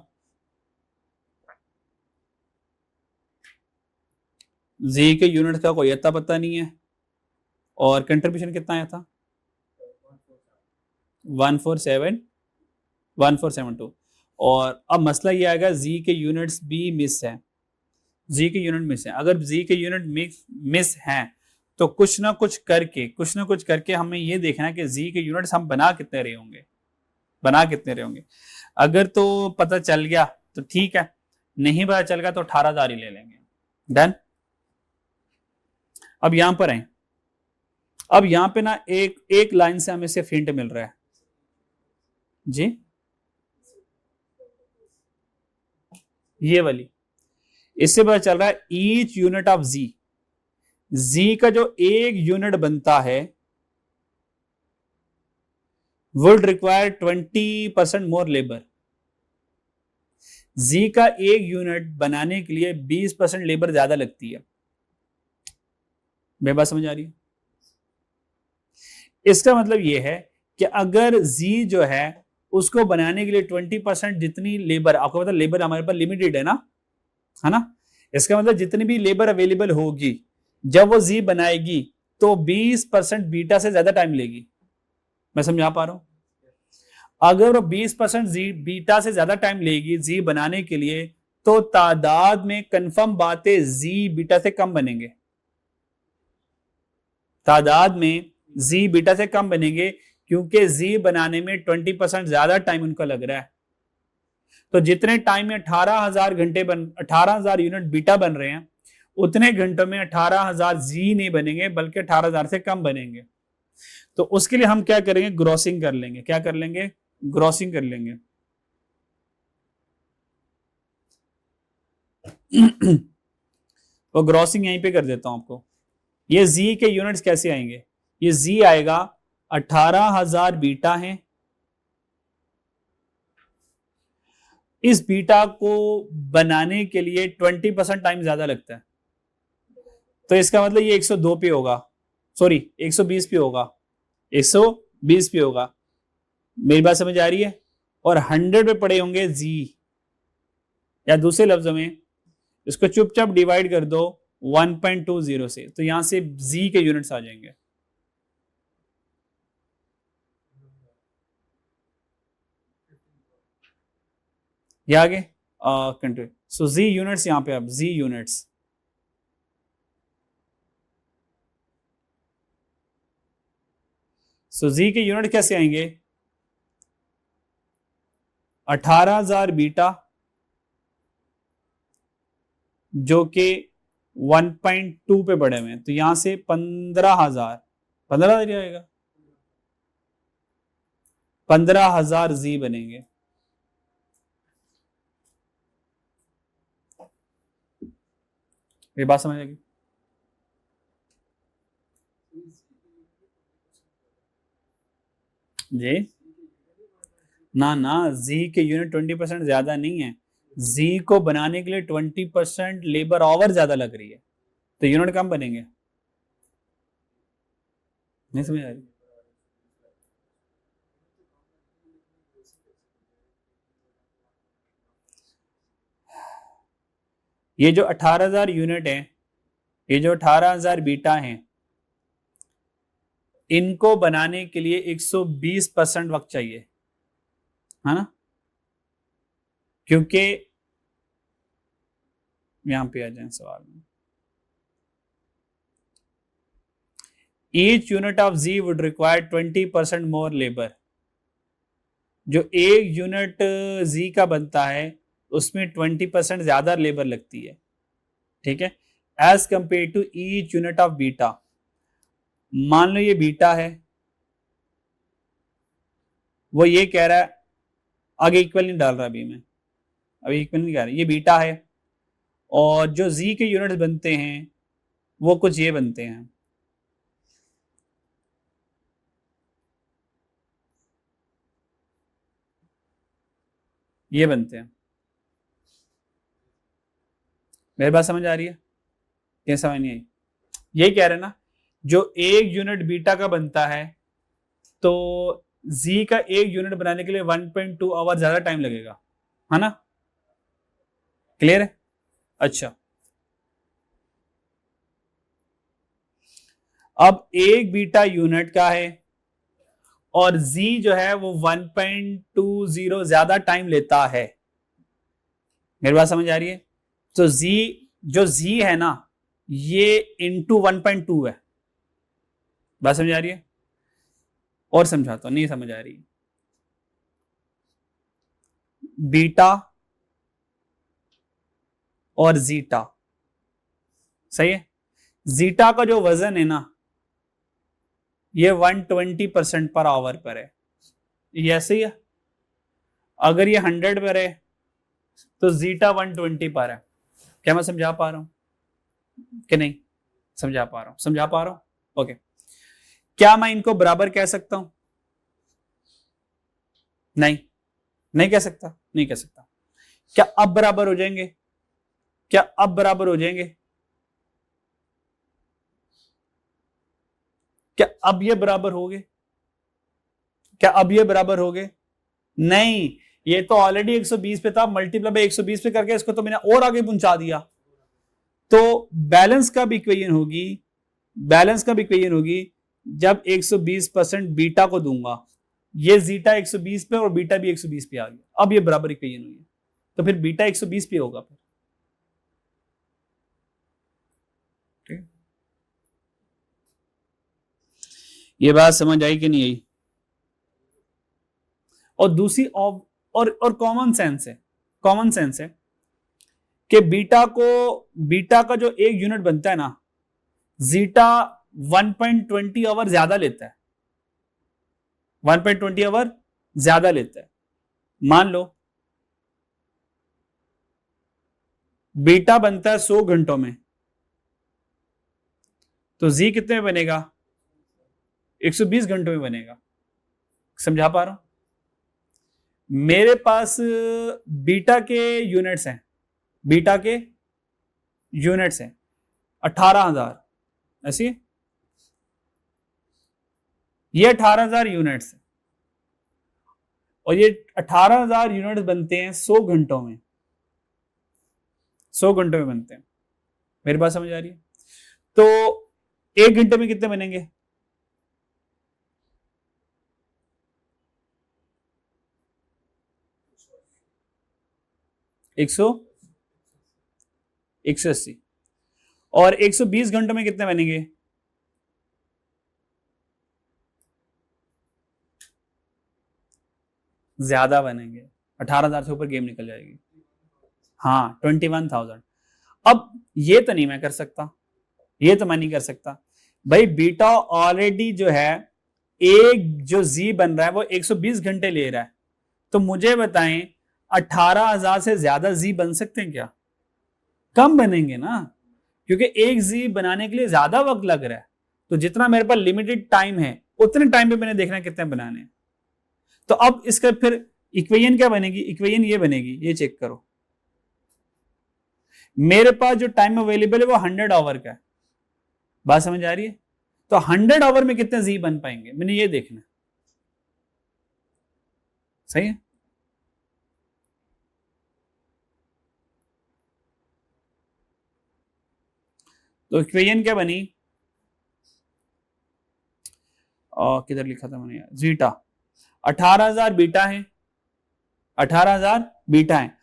जी के यूनिट का कोई अता पता नहीं है, और कंट्रीब्यूशन कितना आया था 1472। और अब मसला ये आएगा जी के यूनिट्स भी मिस है, जी के यूनिट मिस है। अगर जी के यूनिट मिस हैं तो कुछ ना कुछ करके हमें ये देखना है कि जी के यूनिट्स हम बना कितने रहे होंगे, बना कितने रहे होंगे। अगर तो पता चल गया तो ठीक है, नहीं पता चल गया तो 18,000 ही ले लेंगे। डन। अब यहां पर है, अब यहां पे ना एक एक लाइन से हमें सिर्फ हिंट मिल रहा है जी, ये वाली, इससे पता चल रहा है ईच यूनिट ऑफ जी, जी का जो एक यूनिट बनता है वुड रिक्वायर 20% मोर लेबर। जी का एक यूनिट बनाने के लिए 20% लेबर ज्यादा लगती है। मेरी बात समझ आ रही है? इसका मतलब यह है कि अगर जी जो है उसको बनाने के लिए 20% जितनी लेबर, आपको पता लेबर हमारे पास लिमिटेड है ना, इसका मतलब जितनी भी लेबर अवेलेबल होगी जब वो जी बनाएगी तो 20% बीटा से ज्यादा टाइम लेगी। मैं समझा पा रहा हूं? अगर वो 20% जी बीटा से ज्यादा टाइम लेगी जी बनाने के लिए, तो तादाद में कंफर्म बात है जी बीटा से कम बनेंगे, तादाद में जी बीटा से कम बनेंगे, क्योंकि जी बनाने में 20% ज्यादा टाइम उनका लग रहा है। तो जितने टाइम में 18,000 घंटे 18,000 यूनिट बीटा बन रहे हैं, उतने घंटों में 18,000 जी नहीं बनेंगे बल्कि 18,000 से कम बनेंगे। तो उसके लिए हम क्या करेंगे, ग्रॉसिंग कर लेंगे। क्या कर लेंगे? ग्रॉसिंग कर लेंगे। तो ग्रॉसिंग यहीं पे कर देता हूं आपको। ये जी के यूनिट्स कैसे आएंगे? ये जी आएगा 18,000 बीटा है। इस बीटा को बनाने के लिए 20% टाइम ज्यादा लगता है, तो इसका मतलब ये 102 पे होगा, सॉरी 120 पे होगा, 120 पे होगा। मेरी बात समझ आ रही है? और 100 पे पड़े होंगे जी, या दूसरे लफ्जों में इसको चुपचाप डिवाइड कर दो 1.20 से, तो यहां से जी के यूनिट्स आ जाएंगे। ये आगे कंट्री, सो जी यूनिट्स यहां पे, अब जी यूनिट्स, सो जी के यूनिट कैसे आएंगे? 18,000 बीटा जो कि 1.2 पे बढ़े हुए हैं, तो यहां से 15,000 आएगा, 15,000 जी बनेंगे। ये बात समझ आएगी? जी ना ना, जी के यूनिट 20% ज्यादा नहीं है, जी को बनाने के लिए 20% लेबर आवर ज्यादा लग रही है, तो यूनिट कम बनेंगे। नहीं समझ आ रही? ये जो 18,000 यूनिट है, ये जो 18,000 बीटा हैं, इनको बनाने के लिए 120% वक्त चाहिए, है ना? क्योंकि यहां पे आ जाए सवाल में, each unit of G would require 20% more labour. जो एक यूनिट जी का बनता है उसमें 20% ज्यादा लेबर लगती है, ठीक है, as compare to each unit of beta. मान लो ये बीटा है, वो ये कह रहा है, आगे इक्वल नहीं डाल रहा अभी मैं, अभी इक्वल नहीं कह रहा, ये बीटा है और जो जी के यूनिट्स बनते हैं वो कुछ ये बनते हैं, ये बनते हैं। मेरी बात समझ आ रही है? क्या समझ नहीं आई? यही कह रहे हैं ना, जो एक यूनिट बीटा का बनता है तो जी का एक यूनिट बनाने के लिए 1.2 आवर ज्यादा टाइम लगेगा, है ना? क्लियर है? अच्छा, अब एक बीटा यूनिट का है और जी जो है वो 1.20 ज्यादा टाइम लेता है। मेरी बात समझ आ रही है? तो जी, जो जी है ना, ये इंटू 1.2 है। बात समझ आ रही है? और समझाता हूं, नहीं समझ आ रही। बीटा और जीटा, सही है? जीटा का जो वजन है ना, ये 120% पर आवर पर है, ये ऐसे ही है। अगर ये 100 पर है तो जीटा 120 पर है। क्या मैं समझा पा रहा हूं कि नहीं? समझा पा रहा हूं, समझा पा रहा हूं, ओके। क्या मैं इनको बराबर कह सकता हूं? नहीं, नहीं कह सकता, नहीं कह सकता। क्या अब बराबर हो जाएंगे? क्या अब बराबर हो जाएंगे? क्या अब ये बराबर हो गए? क्या अब ये बराबर हो गए? नहीं, ये तो ऑलरेडी 120 पे था, मल्टीप्लाई बाय 120 पे करके इसको तो मैंने और आगे पहुंचा दिया। तो बैलेंस कब इक्वेशन होगी? बैलेंस कब इक्वेशन होगी? जब 120% बीटा को दूंगा, ये जीटा 120 पे और बीटा भी 120 पे आ गया, अब ये बराबर इक्वेशन हुई है, तो फिर बीटा 120 पे होगा फिर। ठीक, ये बात समझ आई कि नहीं आई? और दूसरी और कॉमन सेंस है, कॉमन सेंस है कि बीटा का जो एक यूनिट बनता है ना, जीटा 1.20 आवर ज्यादा लेता है, 1.20 आवर ज्यादा लेता है। मान लो बीटा बनता है 100 घंटों में, तो जी कितने में बनेगा? 120 घंटों में बनेगा। समझा पा रहा हूं? मेरे पास बीटा के यूनिट्स हैं, बीटा के यूनिट्स हैं 18,000, ऐसी ये 18,000 यूनिट्स है, और ये 18,000 यूनिट्स बनते हैं 100 घंटों में, 100 घंटों में बनते हैं। मेरी बात समझ आ रही है? तो 1 घंटे में कितने बनेंगे? 180, और 120 घंटों में कितने बनेंगे? ज्यादा बनेंगे, 18,000 से ऊपर गेम निकल जाएगी। हाँ 21,000। अब ये तो नहीं मैं कर सकता, ये तो मैं नहीं कर सकता भाई। बीटा ऑलरेडी जो है, एक जो जी बन रहा है वो 120 घंटे ले रहा है, तो मुझे बताएं 18,000 से ज्यादा जी बन सकते हैं क्या? कम बनेंगे ना, क्योंकि एक जी बनाने के लिए ज्यादा वक्त लग रहा है। तो जितना मेरे पास लिमिटेड टाइम है, उतने टाइम पे मैंने देखना है कितने बनाने हैं। तो अब इसका फिर इक्वेशन क्या बनेगी? इक्वेशन ये बनेगी, ये चेक करो। मेरे पास जो टाइम अवेलेबल है वो 100 आवर का है। बात समझ आ रही है? तो 100 आवर में कितने जी बन पाएंगे, मैंने ये देखना है। सही है? तो इक्वेशन क्या बनी? किधर लिखा था मैंने यार, जीटा 18,000 बीटा है, 18,000 बीटा है,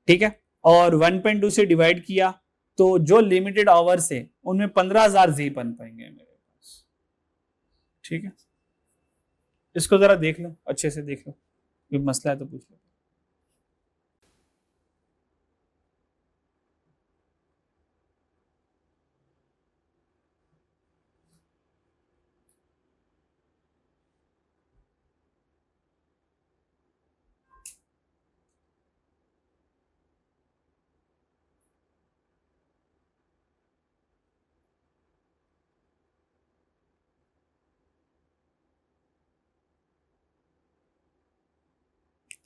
ठीक है, और 1.2 से डिवाइड किया, तो जो लिमिटेड आवर्स है उनमें 15,000 जी बन पाएंगे मेरे पास। ठीक है, इसको जरा देख लो, अच्छे से देख लो, कोई मसला है तो पूछ लो।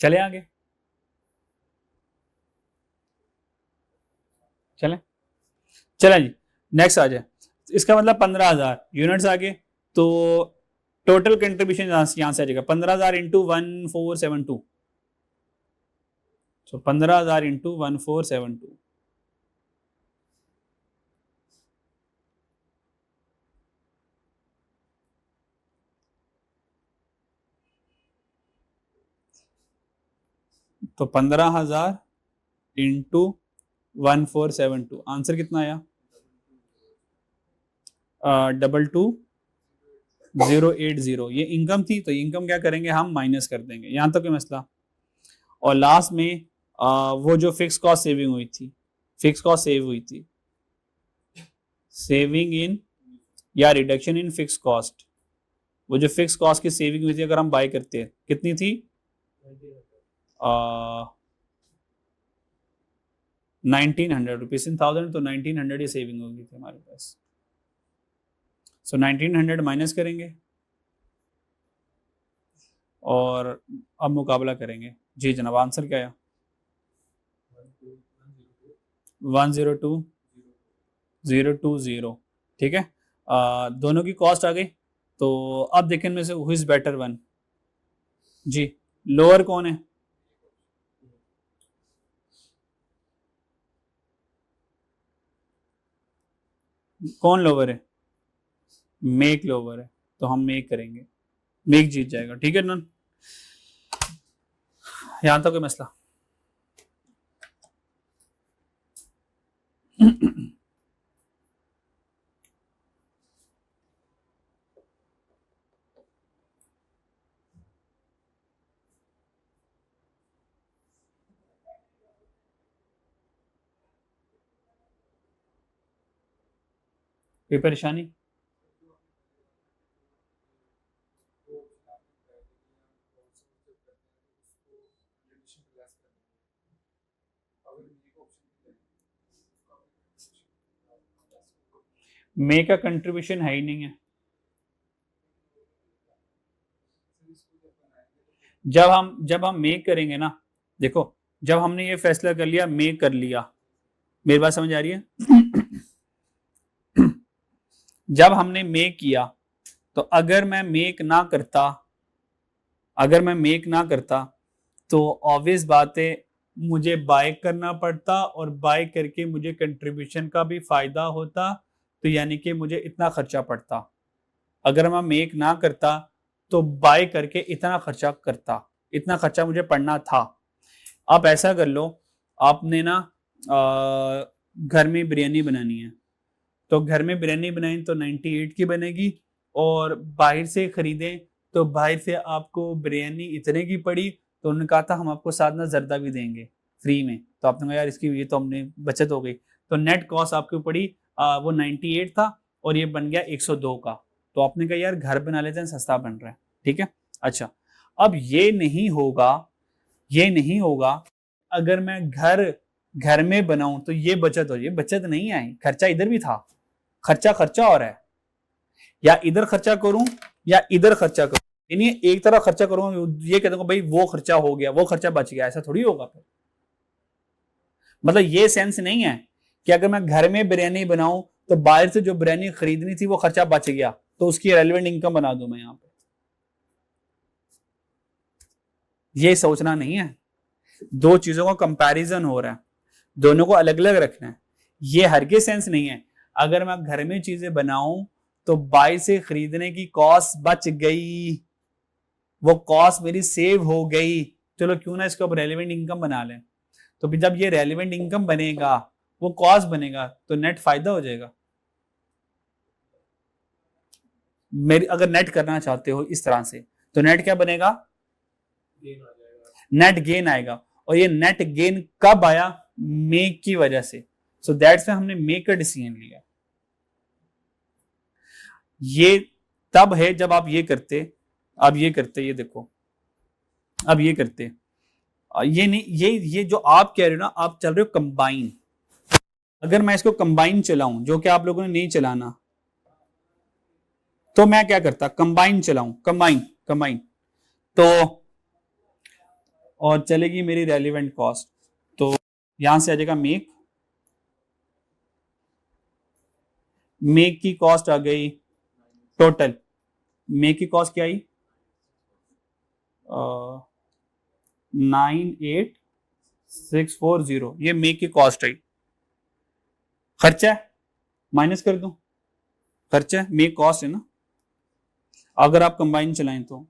चले आगे, चले चले जी, नेक्स्ट आ जाए। इसका मतलब 15,000 यूनिट्स आगे, तो टोटल कंट्रीब्यूशन यहां से आ जाएगा 15,000 इंटू 1472। तो 15,000 इंटू 1472, तो 15,000 इंटू 1472, आंसर कितना आया? 22,080। ये इनकम थी, तो इनकम क्या करेंगे हम, माइनस कर देंगे, यहां तक कोई मसला। और लास्ट में वो जो फिक्स कॉस्ट सेविंग हुई थी, फिक्स कॉस्ट सेव हुई थी, सेविंग इन या रिडक्शन इन फिक्स कॉस्ट, वो जो फिक्स कॉस्ट की सेविंग हुई थी अगर हम बाय करते हैं, कितनी थी? 1,900 रुपीज इन 1000, तो 1,900 ही सेविंग होगी थी हमारे पास। सो 1,900 माइनस करेंगे और अब मुकाबला करेंगे। जी जनाब, आंसर क्या आया? 102,020। ठीक है, दोनों की कॉस्ट आ गई, तो अब देखें में से who is better one. G, lower कौन है? कौन लोअर है? मेक लोअर है, तो हम मेक करेंगे, मेक जीत जाएगा। ठीक है ना, यहां तक कोई मसला? कोई परेशानी? मे का कंट्रीब्यूशन है ही नहीं है। जब हम मेक करेंगे ना, देखो जब हमने ये फैसला कर लिया, मेक कर लिया, मेरी बात समझ आ रही है? जब हमने मेक किया, तो अगर मैं मेक ना करता तो ऑब्वियस बात है मुझे बाय करना पड़ता, और बाय करके मुझे कंट्रीब्यूशन का भी फायदा होता, तो यानी कि मुझे इतना खर्चा पड़ता। अगर मैं मेक ना करता तो बाय करके इतना खर्चा करता, इतना खर्चा मुझे पड़ना था। आप ऐसा कर लो, आपने ना घर में बिरयानी बनानी है, तो घर में बिरयानी बनाई तो 98 की बनेगी, और बाहर से खरीदें तो बाहर से आपको बिरयानी इतने की पड़ी, तो उन्होंने कहा था हम आपको साथ ना जर्दा भी देंगे फ्री में, तो आपने कहा यार इसकी ये तो हमने बचत हो गई, तो नेट कॉस्ट आपको पड़ी वो 98 था और ये बन गया 102 का, तो आपने कहा यार घर बना लेते हैं, सस्ता बन रहा है, ठीक है। अच्छा, अब ये नहीं होगा अगर मैं घर में बनाऊं तो ये बचत हो, ये बचत नहीं आई, खर्चा इधर भी था, खर्चा खर्चा और है, या इधर खर्चा करूं या इधर खर्चा करूं, यानी एक तरफ खर्चा करूं, ये कह दूंगा भाई वो खर्चा हो गया, वो खर्चा बच गया, ऐसा थोड़ी होगा फिर। मतलब ये सेंस नहीं है कि अगर मैं घर में बिरयानी बनाऊं तो बाहर से जो बिरयानी खरीदनी थी वो खर्चा बच गया, तो उसकी रेलिवेंट इनकम बना दूं मैं यहां पे, ये सोचना नहीं है। दो चीजों का कंपैरिजन हो रहा है, दोनों को अलग अलग रखना है, ये हर के सेंस नहीं है। अगर मैं घर में चीजें बनाऊं तो बाई से खरीदने की कॉस्ट बच गई, वो कॉस्ट मेरी सेव हो गई, चलो क्यों ना इसको अब रेलिवेंट इनकम बना लें, तो जब ये रेलिवेंट इनकम बनेगा, वो कॉस्ट बनेगा, तो नेट फायदा हो जाएगा। मेरी अगर नेट करना चाहते हो इस तरह से, तो नेट क्या बनेगा? नेट गेन आएगा, और ये नेट गेन कब आया? मेक की वजह से। सो दैट्स व्हाई हमने मेक का डिसीजन लिया। ये तब है जब आप ये करते, ये देखो, अब ये करते, ये नहीं, ये जो आप कह रहे हो ना, आप चल रहे हो कंबाइन। अगर मैं इसको कंबाइन चलाऊं, जो कि आप लोगों ने नहीं चलाना, तो मैं क्या करता? कंबाइन चलाऊं, कंबाइन कंबाइन, तो और चलेगी मेरी रेलिवेंट कॉस्ट, तो यहां से आ जाएगा मेक की कॉस्ट आ गई टोटल, मेक की कॉस्ट क्या आई? 98,640, ये मेक की कॉस्ट आई। खर्चा है, माइनस कर दूं, खर्चा है, मेक कॉस्ट है ना, अगर आप कंबाइन चलाएं तो।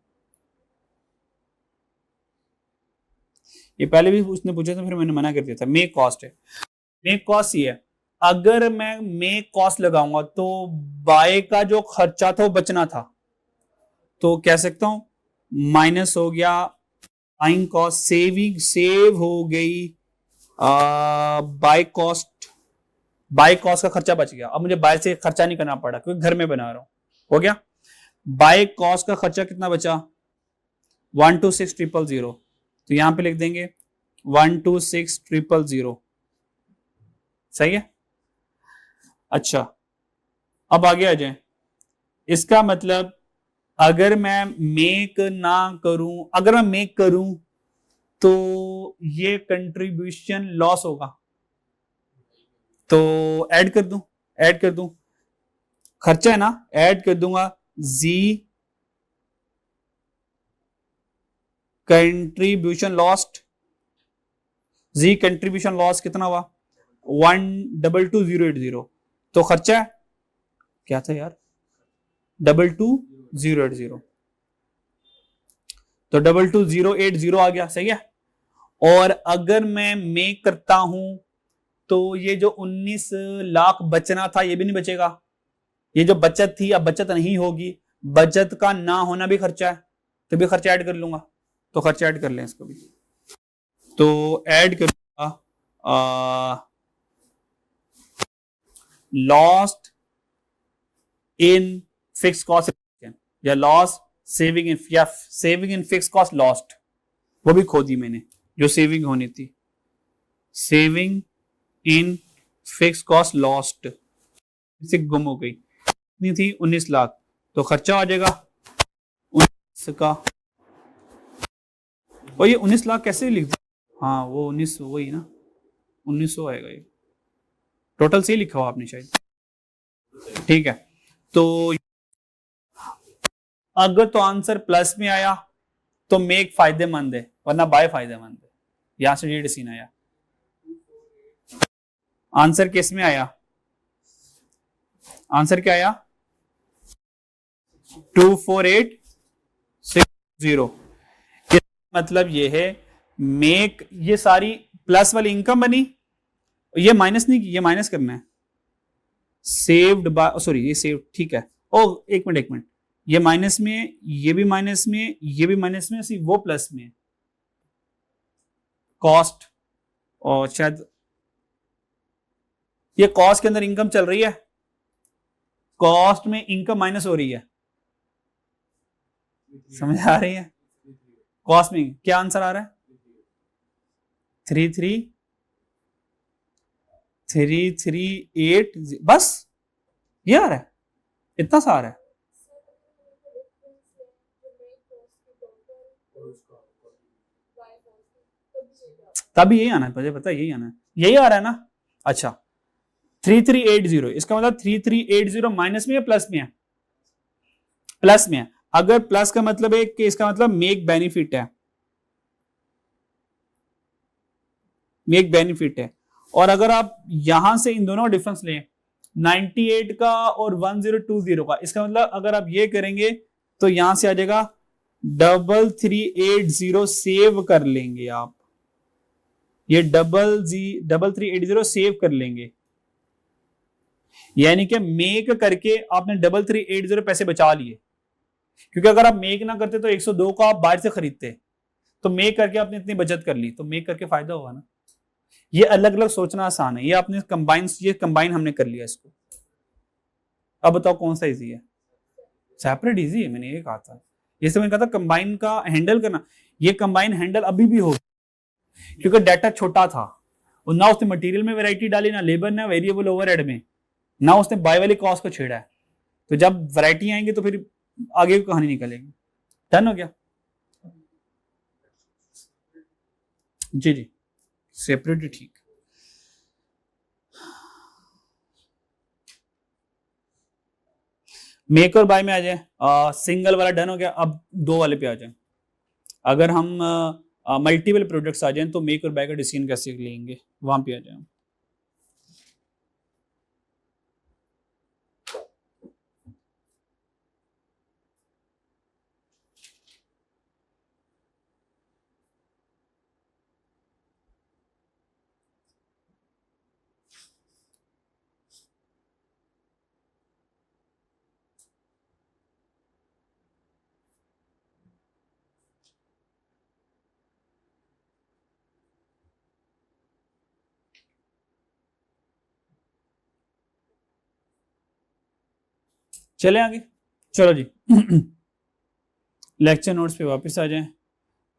ये पहले भी उसने पूछा था, फिर मैंने मना कर दिया था, मेक कॉस्ट है। मेक कॉस्ट ये है, अगर मैं मेक कॉस्ट लगाऊंगा तो बाय का जो खर्चा था वो बचना था, तो कह सकता हूं माइनस हो गया बाइंग कॉस्ट, सेव हो गई बाय कॉस्ट का खर्चा बच गया, अब मुझे बाय से खर्चा नहीं करना पड़ा क्योंकि घर में बना रहा हूं, हो गया। बाय कॉस्ट का खर्चा कितना बचा? 126,000, तो यहां पे लिख देंगे 126,000, सही है। अच्छा, अब आगे आ जाए, इसका मतलब अगर मैं मेक ना करूं, अगर मैं मेक करूं तो ये कंट्रीब्यूशन लॉस होगा, तो ऐड कर दूं, खर्चा है ना, ऐड कर दूंगा जी कंट्रीब्यूशन लॉस्ट, जी कंट्रीब्यूशन लॉस कितना हुआ? 122,080, तो खर्चा क्या था यार? 22,080, तो 22,080 आ गया, सही है। और अगर मैं मेक करता हूं तो ये जो 19 लाख बचना था ये भी नहीं बचेगा, ये जो बचत थी अब बचत नहीं होगी, बचत का ना होना भी खर्चा है, तो भी खर्चा ऐड कर लूंगा, तो खर्चा ऐड कर लें इसको भी, तो ऐड करूंगा लॉस्ट इन फिक्स कॉस्ट, या लॉस सेविंग इन, या saving in fix cost lost, वो भी खो दी मैंने जो सेविंग होनी थी, saving in fix cost lost, से गुम हो गई, कितनी थी 19 लाख, तो खर्चा आ जाएगा 19 का। और ये 19 लाख कैसे लिख दिया, हाँ वो 19 वही ना 1900 आएगा ये, टोटल से ही लिखा हुआ आपने शायद, ठीक है। तो अगर तो आंसर प्लस में आया तो मेक फायदेमंद है, वरना बाय फायदेमंद है। यहां से डेढ़ सीन आया, आंसर किस में आया, आंसर क्या आया 24860। मतलब ये है मेक, ये सारी प्लस वाली इनकम बनी, ये माइनस नहीं की, ये माइनस करना है, सेव्ड बाय, सॉरी ये सेव, ठीक है। ओ एक मिनट, ये माइनस में, ये भी माइनस में, ये भी माइनस में, सिर्फ वो प्लस में कॉस्ट, और शायद ये कॉस्ट के अंदर इनकम चल रही है, कॉस्ट में इनकम माइनस हो रही है, समझ आ रही है, कॉस्ट में क्या आंसर आ रहा है 33380, बस ये आ रहा है, इतना सा आ रहा है, तभी यही आना है, मुझे पता है यही आना है, यही आ रहा है ना। अच्छा 3380, इसका मतलब 3380 माइनस में या प्लस में है, प्लस में है। अगर प्लस का मतलब है कि इसका मतलब मेक बेनिफिट है, मेक बेनिफिट है। और अगर आप यहां से इन दोनों का डिफरेंस लें 98 का और 1020 का, इसका मतलब अगर आप ये करेंगे तो यहां से आ जाएगा 3380 सेव कर लेंगे आप, ये 3380 सेव कर लेंगे, यानी कि मेक करके आपने 3380 पैसे बचा लिए। क्योंकि अगर आप मेक ना करते तो 102 का आप बाहर से खरीदते, तो मेक करके आपने इतनी बचत कर ली, तो मेक करके फायदा होगा ना। ये अलग अलग सोचना आसान है, ये आपने कंबाइन, ये कंबाइन हमने कर लिया इसको। अब बताओ कौन सा इजी है, सेपरेट इजी है, मैंने ये कहा था, जैसे मैंने कहा था कंबाइन का हैंडल करना, ये कंबाइन हैंडल अभी भी होगा क्योंकि डाटा छोटा था, और ना उसने मटेरियल में वैरायटी डाली, ना लेबर, ना वेरिएबल ओवरहेड में, ना उसने बाय वाली कॉस्ट को छेड़ा है। तो जब वैरायटी आएंगे तो फिर आगे की कहानी निकलेगी। डन हो गया, जी जी सेपरेट ही ठीक। मेक और बाय में आ जाए, सिंगल वाला डन हो गया, अब दो वाले पे आ जाए। अगर हम मल्टीपल प्रोडक्ट्स आ जाएं तो मेक और बाय का डिसीजन कैसे लेंगे, वहां पे आ जाए। चले आगे, चलो जी लेक्चर नोट्स पे वापस आ जाएं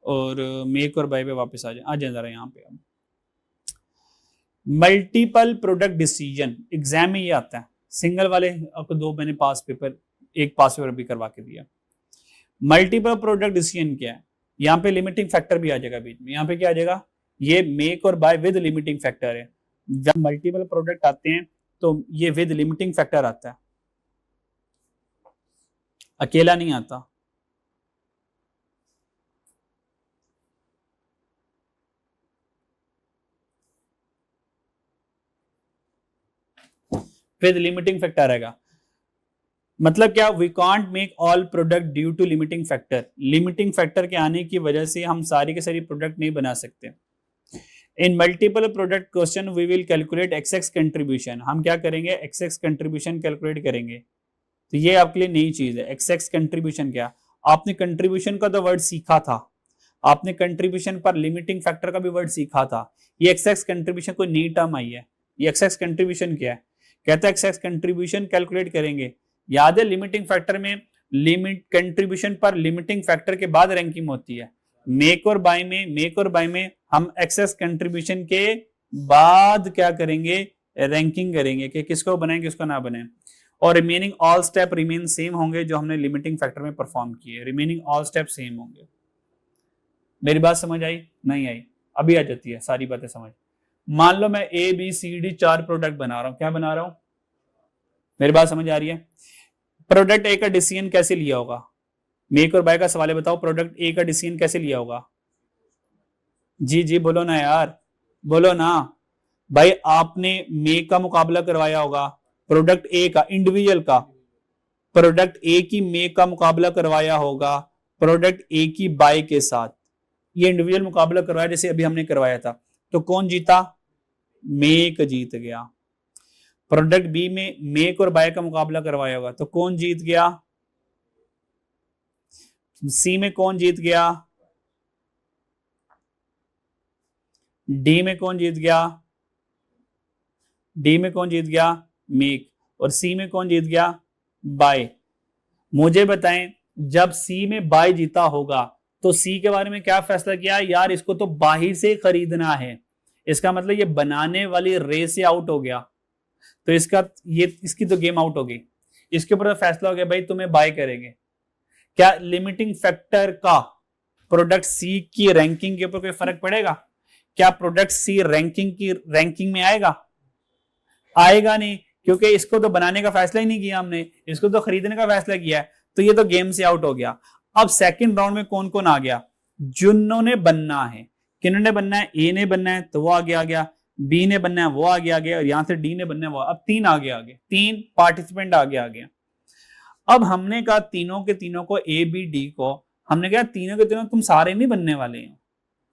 और मेक और बाय पे वापस आ जाए जरा यहाँ पे। अब मल्टीपल प्रोडक्ट डिसीजन एग्जाम में ये आता है, सिंगल वाले आपको दो मैंने पास पेपर, एक पास पेपर भी करवा के दिया। मल्टीपल प्रोडक्ट डिसीजन क्या है, यहाँ पे लिमिटिंग फैक्टर भी आ जाएगा बीच में, यहाँ पे क्या आ जाएगा, ये मेक और बाय विद लिमिटिंग फैक्टर है। जब मल्टीपल प्रोडक्ट आते हैं तो ये विद लिमिटिंग फैक्टर आता है, अकेला नहीं आता। विद लिमिटिंग फैक्टर आएगा, मतलब क्या, we can't make all product due to limiting factor, limiting factor के आने की वजह से हम सारी के सारी प्रोडक्ट नहीं बना सकते। In multiple product question we will calculate x contribution, हम क्या करेंगे एक्स कंट्रीब्यूशन कैलकुलेट करेंगे। तो ये आपके लिए नई चीज है, एक्स कंट्रीब्यूशन क्या, आपने कंट्रीब्यूशन का तो वर्ड सीखा था, आपने कंट्रीब्यूशन पर लिमिटिंग फैक्टर का भी वर्ड सीखा था, ये एक्स कंट्रीब्यूशन कोई नई टर्म आई है। ये एक्स कंट्रीब्यूशन क्या है, कहता है एक्स कंट्रीब्यूशन कैलकुलेट करेंगे। याद है लिमिटिंग फैक्टर में limit contribution per limiting factor के बाद रैंकिंग होती है, मेक और बाय में हम एक्सेस कंट्रीब्यूशन के बाद क्या करेंगे, रैंकिंग करेंगे कि किसको बनाए किसको ना बनाए, और remaining all step remain same होंगे जो हमने लिमिटिंग फैक्टर में परफॉर्म किए, रिमेनिंग ऑल स्टेप सेम होंगे। मेरी बात समझ आई? नहीं आई? अभी आ जाती है सारी बातें समझ। मान लो मैं A B C D 4 product बना रहा हूं, क्या बना रहा हूं? मेरी बात समझ आ रही है? प्रोडक्ट ए का डिसीजन कैसे लिया होगा? मेक और बाय का सवाल है, बताओ प्रोडक्ट ए का डिसीजन कैसे लिया होगा? जी जी बोलो ना यार, बोलो ना भाई। आपने मेक का मुकाबला करवाया होगा प्रोडक्ट ए का, इंडिविजुअल का। प्रोडक्ट ए की मेक का मुकाबला करवाया होगा प्रोडक्ट ए की बाय के साथ। ये इंडिविजुअल मुकाबला करवाया जैसे अभी हमने करवाया था। तो कौन जीता? मेक जीत गया। प्रोडक्ट बी में मेक और बाय का मुकाबला करवाया होगा तो कौन जीत गया? सी में कौन जीत गया? डी में कौन जीत गया? डी में कौन जीत गया? मेक। और सी में कौन जीत गया? बाय। मुझे बताएं, जब सी में बाय जीता होगा तो सी के बारे में क्या फैसला किया? यार इसको तो बाहर से खरीदना है, इसका मतलब ये बनाने वाली रेस से आउट हो गया, तो इसकी तो गेम आउट हो गई। इसके ऊपर तो फैसला हो गया भाई तुम्हें बाय करेंगे। क्या लिमिटिंग फैक्टर का प्रोडक्ट सी की रैंकिंग के ऊपर कोई फर्क पड़ेगा? क्या प्रोडक्ट सी रैंकिंग में आएगा? आएगा नहीं, क्योंकि इसको तो बनाने का फैसला ही नहीं किया हमने, इसको तो खरीदने का फैसला किया है, तो ये तो गेम से आउट हो गया। अब सेकंड राउंड में कौन कौन आ गया? जिन्होंने बनना है। किन्होंने बनना है? ए ने बनना है तो वो आगे आ गया, बी ने बनना है वो आगे आ गया, और यहां से डी ने बनना है वो। अब 3 आगे आ गए, 3 पार्टिसिपेंट आगे आ गया। अब हमने कहा तीनों के तीनों को, ए बी डी को, हमने कहा तीनों के तीनों तुम सारे नहीं बनने वाले हो,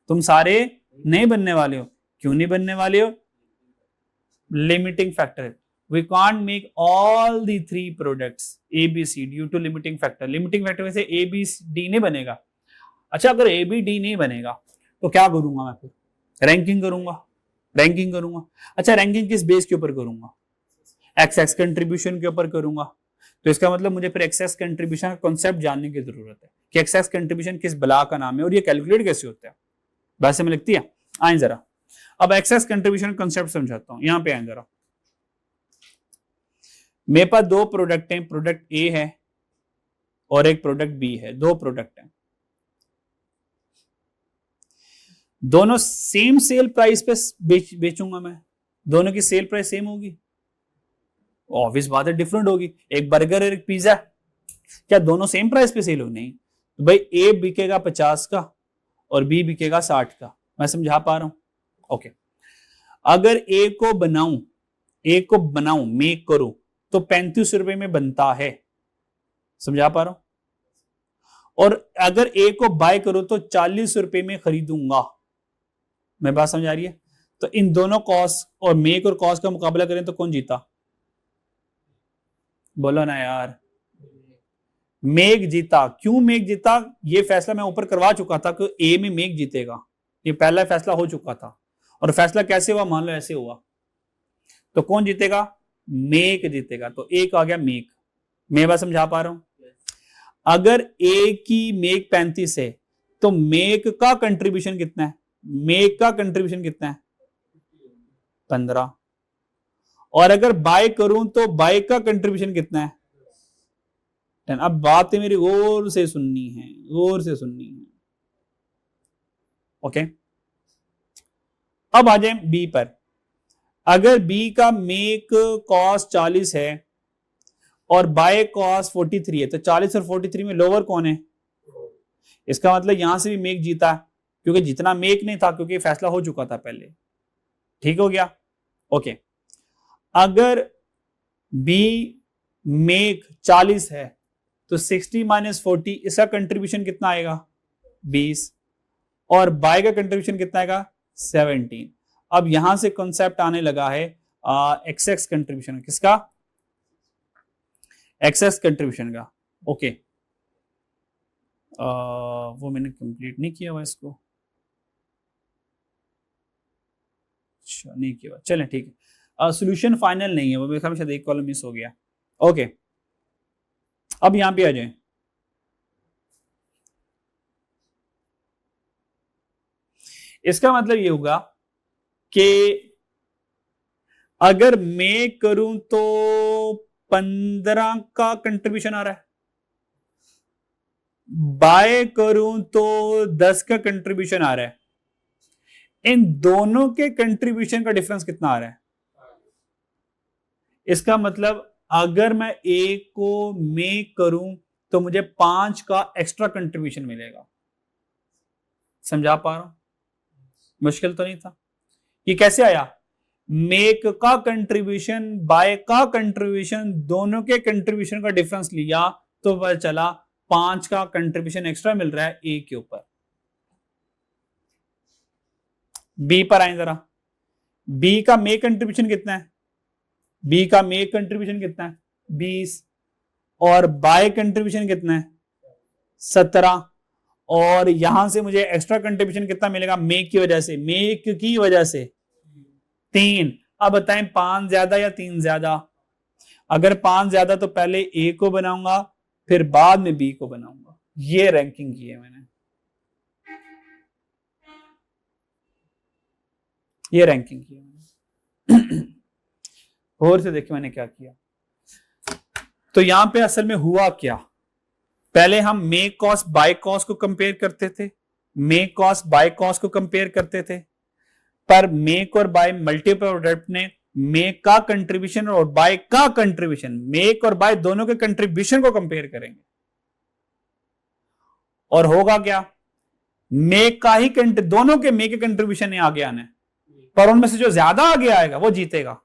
तुम सारे नहीं बनने वाले हो। क्यों नहीं बनने वाले हो? Limiting factor. We can't make all the 3 products A B C due to limiting factor. Limiting factor में से ए बी डी नहीं बनेगा। अच्छा अगर ए बी डी नहीं बनेगा तो क्या करूंगा मैं? फिर रैंकिंग करूंगा, रैंकिंग करूंगा। अच्छा रैंकिंग किस बेस के ऊपर करूंगा? एक्सेस कंट्रीब्यूशन के ऊपर करूंगा। तो इसका मतलब मुझे फिर एक्सेस कंट्रीब्यूशन का कॉन्सेप्ट जानने की जरूरत है कि एक्सेस कंट्रीब्यूशन किस बला का नाम है और ये कैलकुलेट कैसे होता है। बात समझ लगती है? आए जरा, अब एक्सेस कंट्रीब्यूशन कॉन्सेप्ट समझाता हूं। यहां पे आए जरा। मेरे पास 2 प्रोडक्ट हैं, प्रोडक्ट ए है और एक प्रोडक्ट बी है। 2 प्रोडक्ट हैं, दोनों सेम सेल प्राइस पे बेचूंगा मैं। दोनों की सेल प्राइस सेम होगी? ऑब्वियस बात है डिफरेंट होगी। एक बर्गर और एक पिज्जा, क्या दोनों सेम प्राइस पे सेल हो? नहीं। तो भाई ए बिकेगा 50 का और बी बिकेगा 60 का। मैं समझा पा रहा हूं? ओके। अगर ए को बनाऊं मेक करूं तो 35 रुपए में बनता है। समझा पा रहा हूं? और अगर ए को बाय करूं तो 40 रुपए में खरीदूंगा। मैं बात समझ आ रही है? तो इन दोनों कॉस्ट और मेक और कॉस्ट का मुकाबला करें तो कौन जीता? बोलो ना यार। मेक जीता। क्यों मेक जीता? ये फैसला मैं ऊपर करवा चुका था कि ए में मेक जीतेगा, ये पहला फैसला हो चुका था। और फैसला कैसे हुआ? मान लो ऐसे हुआ, तो कौन जीतेगा? मेक जीतेगा। तो एक आ गया मेक। मैं बात समझा पा रहा हूं? अगर ए की मेक 35 है तो मेक का कंट्रीब्यूशन कितना है? मेक का कंट्रीब्यूशन कितना है? 15। और अगर बाय करूं तो बाय का कंट्रीब्यूशन कितना है? 10। अब बातें मेरी गौर से सुननी है, गौर से सुननी है। ओके, अब आ जाए बी पर। अगर बी का मेक कॉस्ट 40 है और बाय कॉस्ट 43 है तो 40 और 43 में लोअर कौन है? इसका मतलब यहां से भी मेक जीता, क्योंकि जितना मेक नहीं था, क्योंकि फैसला हो चुका था पहले। ठीक हो गया? ओके। अगर बी मेक 40 है तो 60 माइनस 40, इसका कंट्रीब्यूशन कितना आएगा? 20। और बाय का कंट्रीब्यूशन कितना आएगा? 17। अब यहां से कॉन्सेप्ट आने लगा है एक्सेस कंट्रीब्यूशन। किसका? एक्सेस कंट्रीब्यूशन का। ओके, वो मैंने कंप्लीट नहीं किया हुआ इसको। अच्छा नहीं किया हुआ, चलें ठीक है। सॉल्यूशन फाइनल नहीं है वो, मेरे ख्याल में शायद एक कॉलम मिस हो गया। ओके, अब यहां पे आ जाए। इसका मतलब ये होगा कि अगर मैं करूं तो 15 का कंट्रीब्यूशन आ रहा है, बाय करूं तो 10 का कंट्रीब्यूशन आ रहा है। इन दोनों के कंट्रीब्यूशन का डिफरेंस कितना आ रहा है? इसका मतलब अगर मैं ए को मेक करूं तो मुझे 5 का एक्स्ट्रा कंट्रीब्यूशन मिलेगा। समझा पा रहा हूं? मुश्किल तो नहीं था। ये कैसे आया? मेक का कंट्रीब्यूशन बाय का कंट्रीब्यूशन, दोनों के कंट्रीब्यूशन का डिफरेंस लिया तो पता चला 5 का कंट्रीब्यूशन एक्स्ट्रा मिल रहा है ए के ऊपर। बी पर आए जरा। बी का मेक कंट्रीब्यूशन कितना है? बी का मेक कंट्रीब्यूशन कितना है? 20। और बाय कंट्रीब्यूशन कितना है? 17। और यहां से मुझे एक्स्ट्रा कंट्रीब्यूशन कितना मिलेगा मेक की वजह से? मेक की वजह से 3। अब बताएं 5 ज्यादा या 3 ज्यादा? अगर 5 ज्यादा तो पहले ए को बनाऊंगा फिर बाद में बी को बनाऊंगा। ये रैंकिंग की है मैंने, ये रैंकिंग की है मैंने। और से देखिए मैंने क्या किया। तो यहां पे असल में हुआ क्या, पहले हम मेक कॉस्ट बाय कॉस्ट को कंपेयर करते थे, मेक कॉस्ट बाय कॉस्ट को कंपेयर करते थे, पर मेक और बाय मल्टीपल प्रोडक्ट ने मेक का कंट्रीब्यूशन और बाय का कंट्रीब्यूशन, मेक और बाय दोनों के कंट्रीब्यूशन को कंपेयर करेंगे और होगा क्या, मेक का ही दोनों के मेक के कंट्रीब्यूशन आगे आना है, पर उनमें से जो ज्यादा आगे आएगा वो जीतेगा।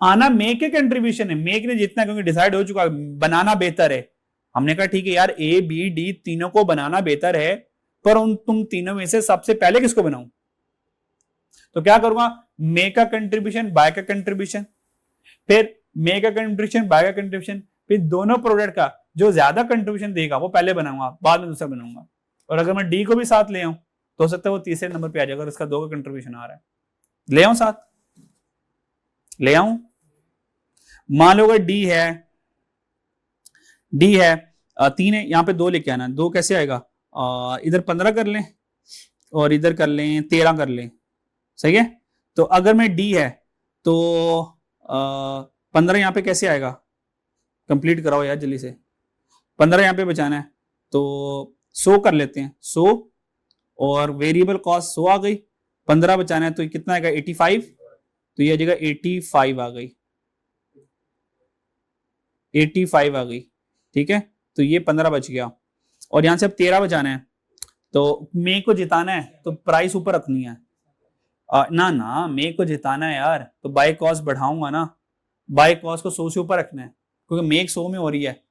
आना मेक के कंट्रीब्यूशन है, मेक ने जीतना क्योंकि डिसाइड हो चुका बनाना बेहतर है। हमने कहा ठीक है यार ए बी डी तीनों को बनाना बेहतर है, पर उन तुम तीनों में से सबसे पहले किसको बनाऊं? तो क्या करूंगा, मेक का कंट्रीब्यूशन बाय का कंट्रीब्यूशन, फिर मेक का कंट्रीब्यूशन बाय का कंट्रीब्यूशन, फिर दोनों प्रोडक्ट का जो ज्यादा कंट्रीब्यूशन देगा वो पहले बनाऊंगा, बाद में दूसरा बनाऊंगा। और अगर मैं डी को भी साथ ले आऊं तो हो सकता है वो तीसरे नंबर पे आ जाएगा, इसका 2 का कंट्रीब्यूशन आ रहा है। ले आऊं साथ? ले आऊं? मान लो अगर डी है, डी है 3 है, यहां पे 2 लेके आना। 2 कैसे आएगा? इधर 15 कर लें और इधर कर लें 13 कर लें, सही है। तो अगर मैं डी है तो 15 यहां पे कैसे आएगा? कंप्लीट कराओ यार जल्दी से। 15 यहां पे बचाना है तो 100 कर लेते हैं, 100 और वेरिएबल कॉस्ट 100 आ गई। 15 बचाना है तो कितना आएगा? 85। तो ये आ जाएगा 85 आ गई, 85 आ गई, ठीक है। तो ये 15 बच गया और यहां से अब 13 बचाना है। तो मे को जिताना है तो प्राइस ऊपर रखनी है। ना ना, मे को जिताना है यार तो बाय कॉस्ट बढ़ाऊंगा ना, बाय कॉस्ट को 100 से ऊपर रखना है क्योंकि मेक 100 में हो रही है,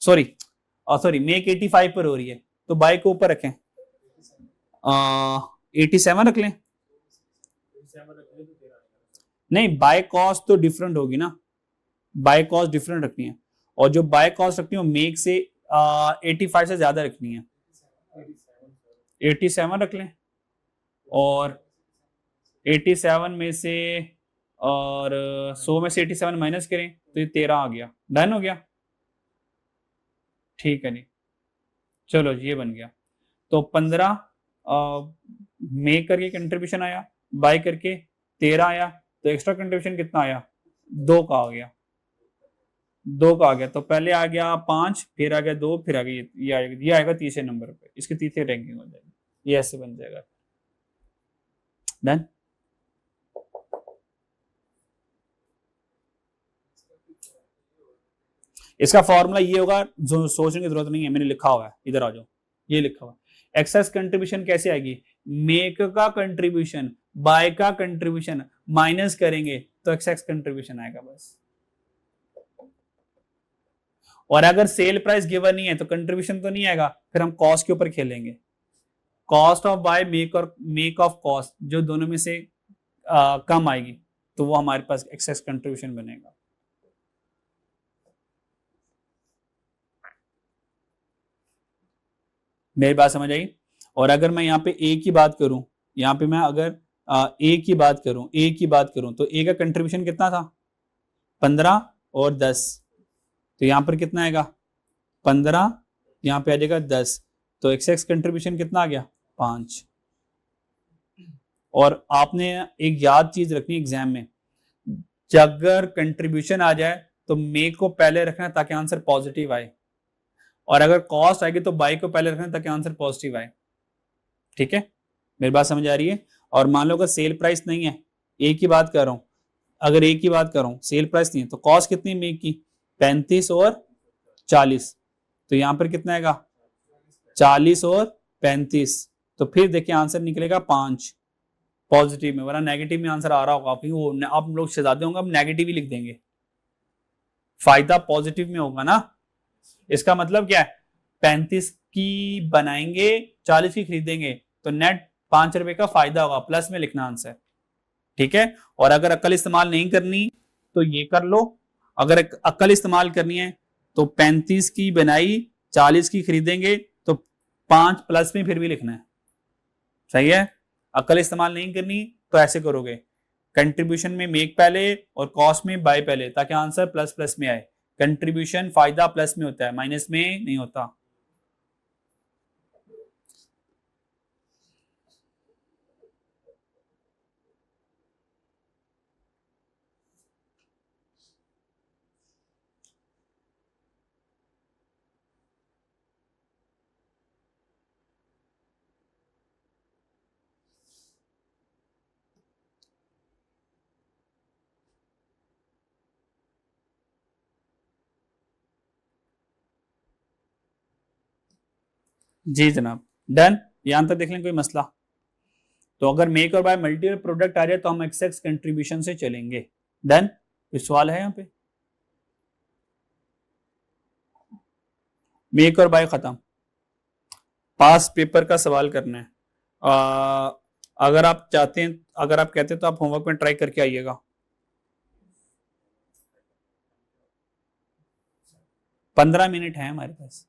सॉरी मेक 85 पर हो रही है तो बाय को ऊपर रखें, 87 रख लें। नहीं, बाय कॉस्ट तो डिफरेंट होगी ना, बाय कॉस्ट डिफरेंट रखनी है और जो बाय कॉस्ट रखनी है मेक से 85 से ज्यादा रखनी है। 87 रख लें और 87 में से और 100 में से 87 माइनस करें तो ये 13 आ गया। डन हो गया? ठीक है, नहीं चलो ये बन गया। तो 15 मेक करके कंट्रीब्यूशन आया, बाय करके 13 आया, तो एक्स्ट्रा कंट्रीब्यूशन कितना आया? 2 का आ गया, 2 का आ गया। तो पहले आ गया 5, फिर आ गया 2, फिर आ गया ये आएगा तीसरे नंबर पे, इसकी तीसरी रैंकिंग हो जाएगी। ये ऐसे बन जाएगा। डन? इसका फॉर्मूला ये होगा, जो सोचने की जरूरत नहीं है, मैंने लिखा हुआ है, इधर आ जाओ, ये लिखा हुआ है। एक्सेस कंट्रीब्यूशन कैसे आएगी? मेक का कंट्रीब्यूशन बाय का कंट्रीब्यूशन माइनस करेंगे तो एक्सेस कंट्रीब्यूशन आएगा बस। और अगर सेल प्राइस गिवन नहीं है तो कंट्रीब्यूशन तो नहीं आएगा, फिर हम कॉस्ट के ऊपर खेलेंगे। कॉस्ट ऑफ बाय मेक और मेक ऑफ कॉस्ट जो दोनों में से कम आएगी तो वो हमारे पास एक्सेस कंट्रीब्यूशन बनेगा। मेरी बात समझ आई? और अगर मैं यहाँ पे ए की बात करूं, यहाँ पे मैं अगर ए की बात करूं तो ए का कंट्रीब्यूशन कितना था? 15 और 10। तो यहाँ पर कितना आएगा? 15, यहाँ पे आ जाएगा 10, तो एक्स कंट्रीब्यूशन कितना आ गया? 5। और आपने एक याद चीज रखनी एग्जाम में, अगर कंट्रीब्यूशन आ जाए तो मेक को पहले रखना ताकि आंसर पॉजिटिव आए, और अगर कॉस्ट आएगी तो बाई को पहले रखना ताकि आंसर पॉजिटिव आए। ठीक है, मेरी बात समझ आ रही है? और मान लो अगर सेल प्राइस नहीं है, एक ही बात कर रहा हूं, अगर एक ही बात कर रहा हूं, सेल प्राइस नहीं है तो कॉस्ट कितनी है मेक की? 35 और 40, तो यहां पर कितना आएगा? 40 और 35, तो फिर देखिए आंसर निकलेगा 5 पॉजिटिव में, वरना नेगेटिव में आंसर आ रहा होगा वो आप लोग शहजादे होंगे, अब नेगेटिव ही लिख देंगे, फायदा पॉजिटिव में होगा ना। इसका मतलब क्या है? 35 की बनाएंगे, 40 की खरीदेंगे, तो नेट 5 रुपए का फायदा होगा, प्लस में लिखना आंसर। ठीक है, और अगर अक्ल इस्तेमाल नहीं करनी तो ये कर लो, अगर अक्ल इस्तेमाल करनी है तो 35 की बनाई, 40 की खरीदेंगे, तो 5 प्लस में फिर भी लिखना है। सही है, अक्ल इस्तेमाल नहीं करनी तो ऐसे करोगे, कंट्रीब्यूशन में मेक पहले और कॉस्ट में बाय पहले, ताकि आंसर प्लस प्लस में आए। कंट्रीब्यूशन फायदा प्लस में होता है, माइनस में नहीं होता। जी जनाब, डन, यहां तक देख लें कोई मसला? तो अगर मेक और बाय मल्टीपल प्रोडक्ट आ जाए तो हम एक्स एक्स कंट्रीब्यूशन से चलेंगे। डन, कोई सवाल है यहाँ पे? मेक और बाय खत्म, पास पेपर का सवाल करना है। अगर आप चाहते हैं, अगर आप कहते हैं तो आप होमवर्क में ट्राई करके आइएगा। 15 मिनट है हमारे पास,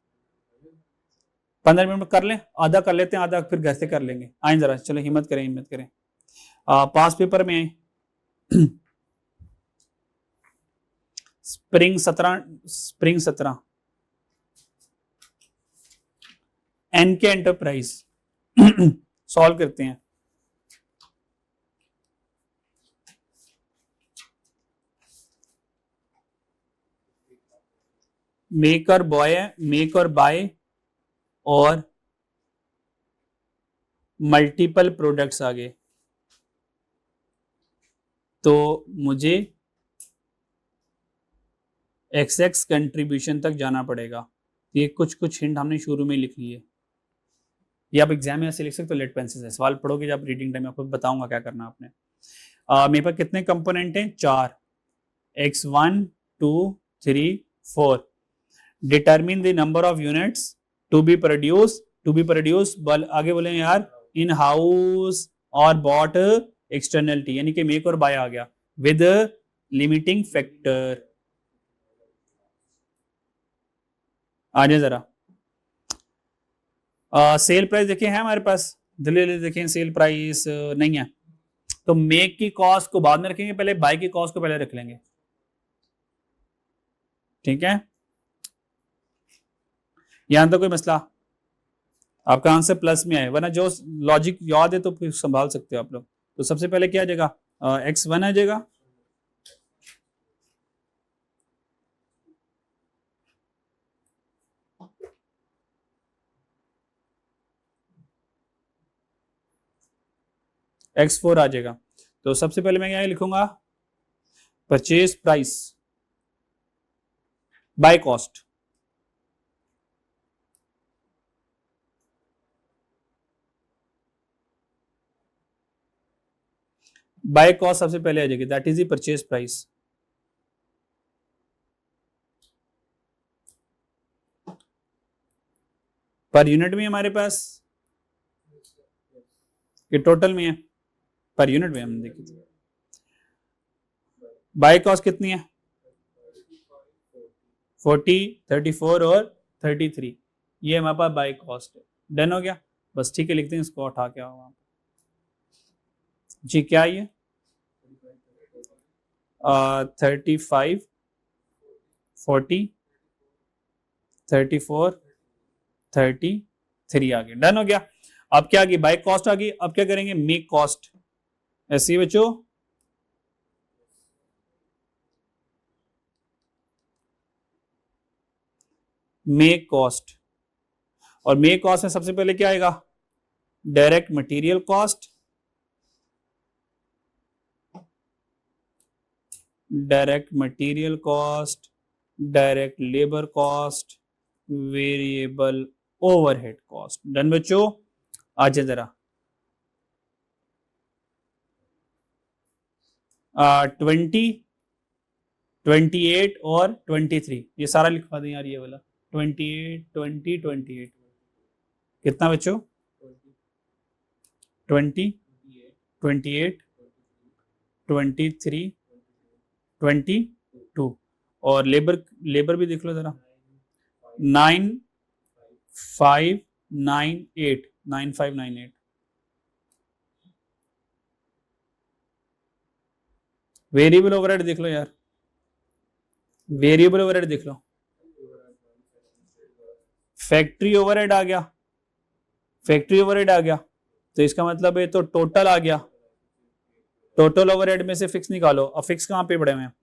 15 मिनट में कर लें, आधा कर लेते हैं, आधा फिर घर से कर लेंगे। आए जरा, चलो हिम्मत करें, हिम्मत करें। पास पेपर में स्प्रिंग 17 एन के एंटरप्राइज सॉल्व करते हैं। मेक और बॉय, मेक और बाय और मल्टीपल प्रोडक्ट्स आ गए, तो मुझे एक्स एक्स कंट्रीब्यूशन तक जाना पड़ेगा। ये कुछ कुछ हिंट हमने शुरू में लिख लिए, ये आप एग्जाम में ऐसे लिख सकते हो, लेट पेंसिल से सवाल पढ़ोगे जब रीडिंग टाइम में, आपको बताऊंगा क्या करना आपने। मेरे पास कितने कंपोनेंट हैं? 4, x1 2 3 4। Determine the number of units to be produce आगे बोले यार, इन हाउस और बॉट एक्सटर्नलिटी, यानी कि मेक और बाय आ गया विद लिमिटिंग फैक्टर। आ जाए जरा, सेल प्राइस देखिए है हमारे पास, दिल्ली देखें सेल प्राइस नहीं है, तो मेक की कॉस्ट को बाद में रखेंगे, पहले बाय की कॉस्ट को पहले रख लेंगे। ठीक है, यहां तक कोई मसला? आपका आंसर प्लस में आए, वरना जो लॉजिक याद है तो फिर संभाल सकते हो आप लोग। तो सबसे पहले क्या आ जाएगा? x1 आ जाएगा, x4 आ जाएगा। तो सबसे पहले मैं क्या लिखूंगा? Purchase price by cost, by cost सबसे पहले आ जाएगी, that is the purchase price. Per unit में हमारे पास कि टोटल में है? पर यूनिट में हमने देखी, बाय कॉस्ट कितनी है? 40 34 और 33, ये हमारे पास बाय कॉस्ट है। डन हो गया, बस ठीक है, लिखते हैं इसको, उठा के आओ जी। क्या ये 35 40 34 33 आ गया। डन हो गया। अब क्या आ गई? बाय कॉस्ट आ गई। अब क्या करेंगे? मेक कॉस्ट, ऐसे ही बच्चों। मेक कॉस्ट, और मेक कॉस्ट में सबसे पहले क्या आएगा? Direct material cost, direct material cost, direct labour cost, variable overhead cost. Done बच्चों? आज जरा 20, 28 और 23 ये सारा लिखवा दें यार, ये वाला 28, 20, 28 कितना बच्चों? 20, 28, 23, 22। और लेबर, लेबर भी देख लो जरा, 9, 5, 9, 8, 9, 5, 9, 8। वेरिएबल ओवरहेड देख लो यार, वेरिएबल ओवरहेड देख लो। फैक्ट्री ओवरहेड आ गया, फैक्ट्री ओवरहेड आ गया, तो इसका मतलब है तो टोटल आ गया। टोटल ओवरहेड में से फिक्स निकालो। अब फिक्स कहां पे पड़े हुए हैं?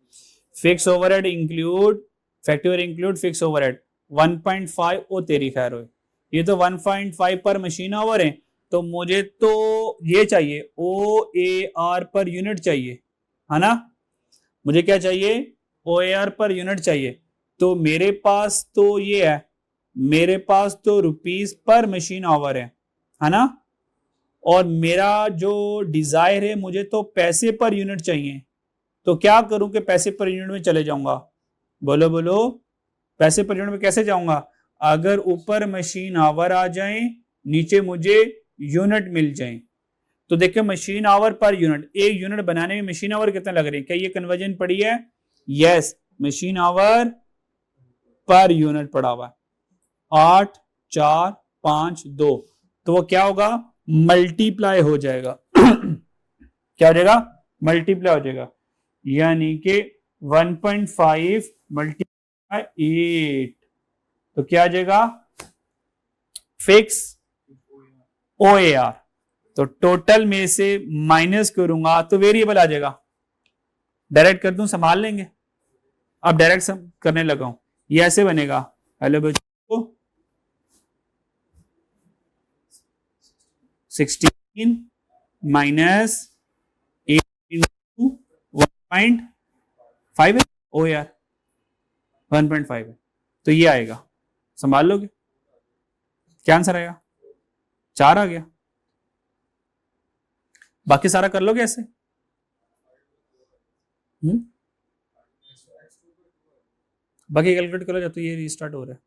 Fix overhead include, factory overhead include fix overhead 1.5। ओ तेरी खैर हो, ये तो 1.5 पर मशीन आवर है, तो मुझे तो ये चाहिए OAR पर यूनिट चाहिए, है ना? मुझे क्या चाहिए? OAR पर यूनिट चाहिए। तो मेरे पास तो ये है, मेरे पास तो रुपीस पर मशीन आवर है ना? और मेरा जो डिजायर है, मुझे तो पैसे पर यूनिट चाहिए। तो क्या करूं कि पैसे पर यूनिट में चले जाऊंगा? बोलो बोलो, पैसे पर यूनिट में कैसे जाऊंगा? अगर ऊपर मशीन आवर आ जाए, नीचे मुझे यूनिट मिल जाए। तो देखिए मशीन आवर पर यूनिट, एक यूनिट बनाने में मशीन आवर कितने लग रहे हैं? क्या ये कन्वर्जन पड़ी है? Yes, machine our per unit पड़ा हुआ है 8, 4, 5, 2। तो वो क्या होगा? मल्टीप्लाई हो जाएगा। क्या हो जाएगा? मल्टीप्लाई हो जाएगा, यानी कि 1.5 मल्टीप्लाई 8, तो क्या आ जाएगा? Fix OAR। तो टोटल में से माइनस करूंगा तो वेरिएबल आ जाएगा। डायरेक्ट कर दूं, संभाल लेंगे। अब डायरेक्ट करने लगा हूं, ये ऐसे बनेगा। हेलो बच्चों, 16 माइनस 8 इंटू 1.5 है। ओ यार 1.5 है, तो ये आएगा, संभाल लोगे? क्या आंसर आएगा? 4 आ गया। बाकी सारा कर लोगे ऐसे? बाकी कैलकुलेट करो जब तो ये रीस्टार्ट हो रहा है।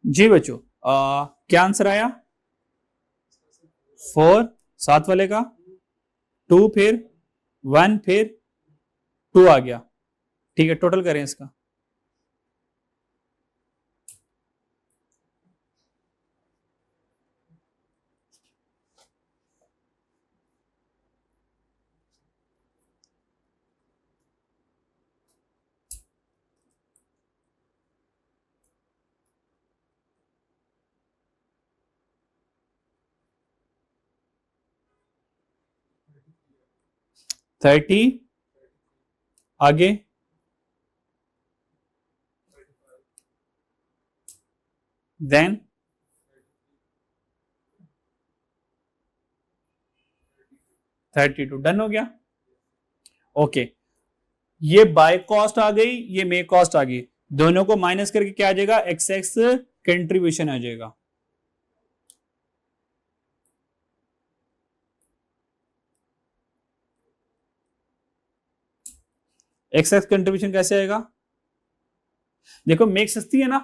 जी बच्चों, क्या आंसर आया? 4, 7 वाले का 2, फिर 1, फिर 2 आ गया। ठीक है, टोटल करें इसका। थर्टी, आगे देन 32। डन हो गया? ओके, ये बाय कॉस्ट आ गई, ये मे कॉस्ट आ गई, दोनों को माइनस करके क्या आ जाएगा? एक्स कंट्रीब्यूशन आ जाएगा। एक्स कंट्रीब्यूशन कैसे आएगा? देखो मेक सस्ती है ना,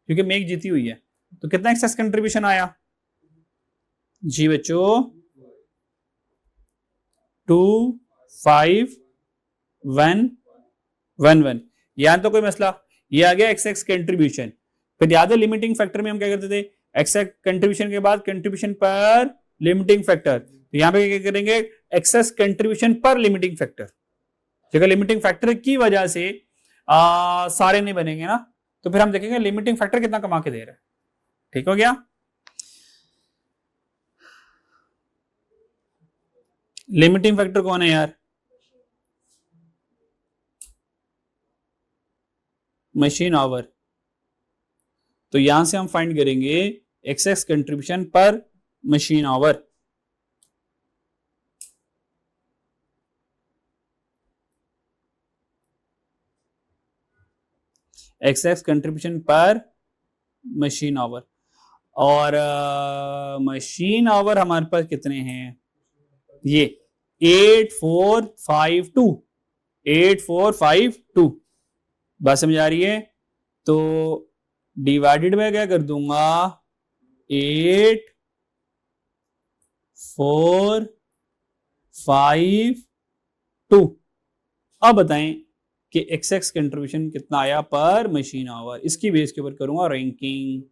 क्योंकि मेक जीती हुई है, तो कितना एक्सेस कंट्रीब्यूशन आया? जी बच्चों 2, 5, 1, 1, 1। यहां तो कोई मसला, ये आ गया एक्स एक्स कंट्रीब्यूशन। फिर याद है लिमिटिंग फैक्टर में हम क्या करते थे, एक्स एक्स कंट्रीब्यूशन के बाद कंट्रीब्यूशन पर लिमिटिंग फैक्टर, तो यहाँ पे क्या करेंगे excess contribution per limiting factor. जगह लिमिटिंग फैक्टर की वजह से सारे नहीं बनेंगे ना, तो फिर हम देखेंगे लिमिटिंग फैक्टर कितना कमा के दे रहा है। ठीक हो गया। लिमिटिंग फैक्टर कौन है यार, मशीन आवर। तो यहां से हम फाइंड करेंगे excess contribution per machine hour. Excess contribution per machine hour, और मशीन आवर हमारे पास कितने हैं, ये 8452, 8452 बात समझ आ रही है। तो डिवाइडेड बाय क्या कर दूंगा, 8452। अब बताएं कि एक्स एक्स कंट्रीब्यूशन कितना आया पर मशीन आवर, इसकी बेस के ऊपर करूंगा रैंकिंग।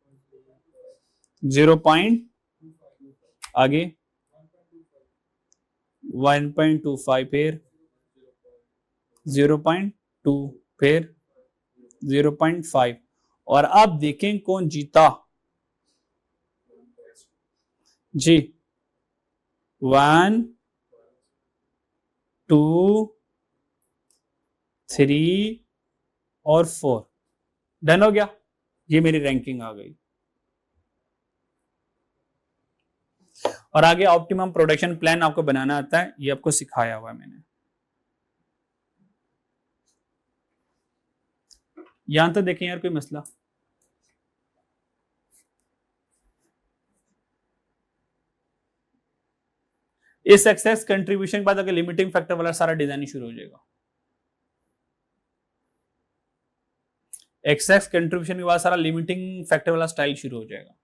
0 पॉइंट आगे 1.25, फिर 0.2, फिर 0.5। और अब देखें कौन जीता जी, 1 2 3 और 4 डन हो गया। ये मेरी रैंकिंग आ गई। और आगे ऑप्टिमम प्रोडक्शन प्लान आपको बनाना आता है, ये आपको सिखाया हुआ है मैंने। यहां तक देखें यार कोई मसला, इस एक्सेस कंट्रीब्यूशन के बाद अगर लिमिटिंग फैक्टर वाला सारा डिजाइन शुरू हो जाएगा। एक्सेस कंट्रीब्यूशन के बाद सारा लिमिटिंग फैक्टर वाला स्टाइल शुरू हो जाएगा।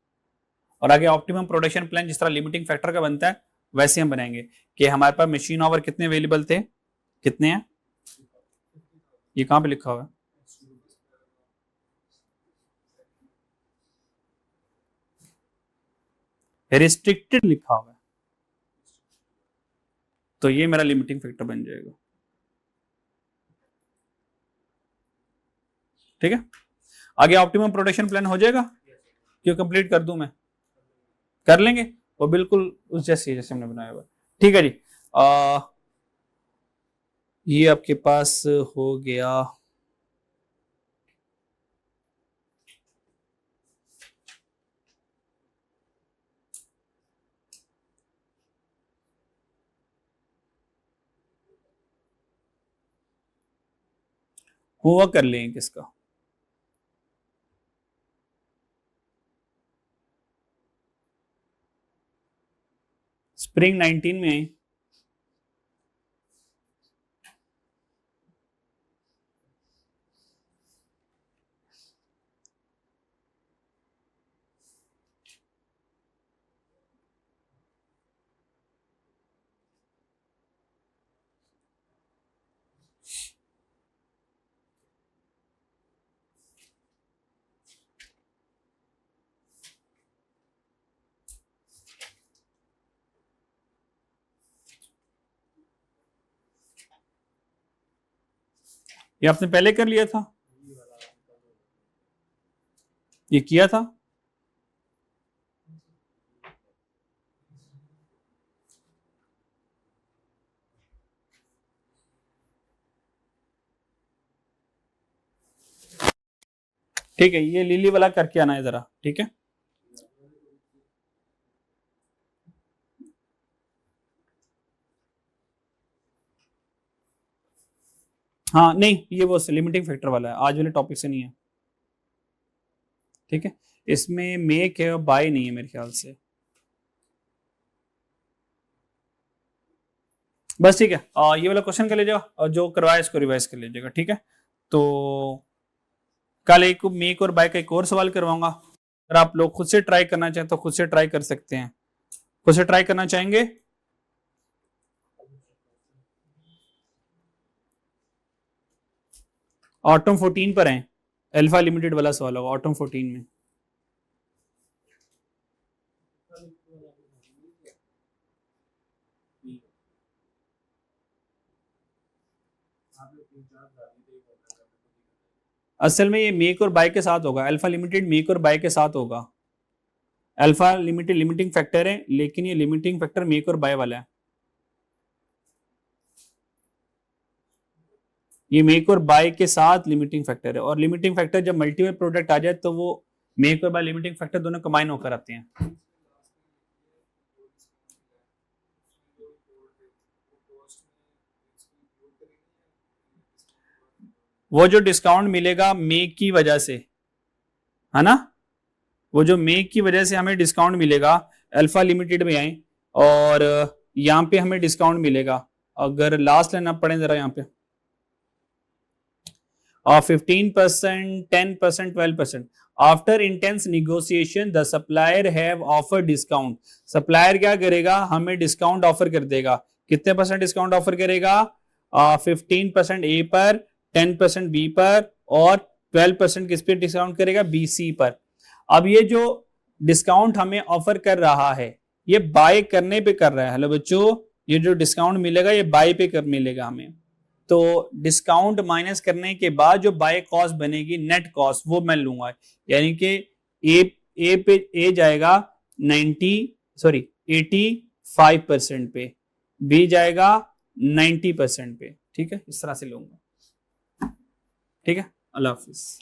और आगे ऑप्टिमम प्रोडक्शन प्लान जिस तरह लिमिटिंग फैक्टर का बनता है वैसे हम बनाएंगे कि हमारे पास मशीन आवर कितने अवेलेबल थे, कितने हैं, ये कहां पे लिखा हुआ है, रिस्ट्रिक्टेड लिखा हुआ है, तो ये मेरा लिमिटिंग फैक्टर बन जाएगा। ठीक है, आगे ऑप्टिमम प्रोडक्शन प्लान हो जाएगा, क्यों कंप्लीट कर दूं मैं, कर लेंगे वो बिल्कुल उस जैसे हमने बनाया हुआ। ठीक है जी, ये आपके पास हो गया। होमवर्क कर लेंगे किसका, स्प्रिंग 19 में ये आपने पहले कर लिया था, ये किया था, ठीक है, ये लिली वाला करके आना है जरा, ठीक है। हाँ नहीं, ये वो लिमिटिंग फैक्टर वाला है, आज वाले टॉपिक से नहीं है। ठीक है, इसमें मेक है और बाय नहीं है मेरे ख्याल से, बस ठीक है। ये वाला क्वेश्चन कर लीजिएगा और जो करवाया इसको रिवाइज कर लीजिएगा। ठीक है, तो कल एक मेक और बाय का एक और सवाल करवाऊंगा। अगर आप लोग खुद से ट्राई करना चाहें तो खुद से ट्राई कर सकते हैं, खुद से ट्राई करना चाहेंगे। ऑटम 14 पर हैं, अल्फा लिमिटेड वाला सवाल होगा ऑटम 14 में। असल में ये मेक और बाय के साथ होगा, अल्फा लिमिटेड मेक और बाय के साथ होगा। अल्फा लिमिटेड लिमिटिंग फैक्टर है, लेकिन ये लिमिटिंग फैक्टर मेक और बाय वाला है। ये मेक और बाय के साथ लिमिटिंग फैक्टर है, और लिमिटिंग फैक्टर जब मल्टीपल प्रोडक्ट आ जाए तो वो मेक और बाय लिमिटिंग फैक्टर दोनों कंबाइन होकर आते हैं। वो जो डिस्काउंट मिलेगा मेक की वजह से, है ना, वो जो मेक की वजह से हमें डिस्काउंट मिलेगा, अल्फा लिमिटेड में आए और यहाँ पे हमें डिस्काउंट मिलेगा। अगर लास्ट लाइन आप पढ़ें जरा यहाँ पे, 15%, 10%, 12%, after intense negotiation the supplier have offer discount. Supplier क्या करेगा, हमें डिस्काउंट ऑफर कर देगा। कितने परसेंट डिस्काउंट ऑफर करेगा? 15% ए पर, 10% बी पर, और 12% किस पे डिस्काउंट करेगा? बीसी पर। अब ये जो डिस्काउंट हमें ऑफर कर रहा है, ये बाय करने पे कर रहा है। हेलो बच्चों, ये जो डिस्काउंट मिलेगा ये बाय पे कर मिलेगा हमें। तो डिस्काउंट माइनस करने के बाद जो बाय कॉस्ट बनेगी, नेट कॉस्ट, वो मैं लूंगा। यानी कि ए पे ए जाएगा 85% पे, बी जाएगा 90% पे। ठीक है, इस तरह से लूंगा। ठीक है, अल्लाह हाफिज।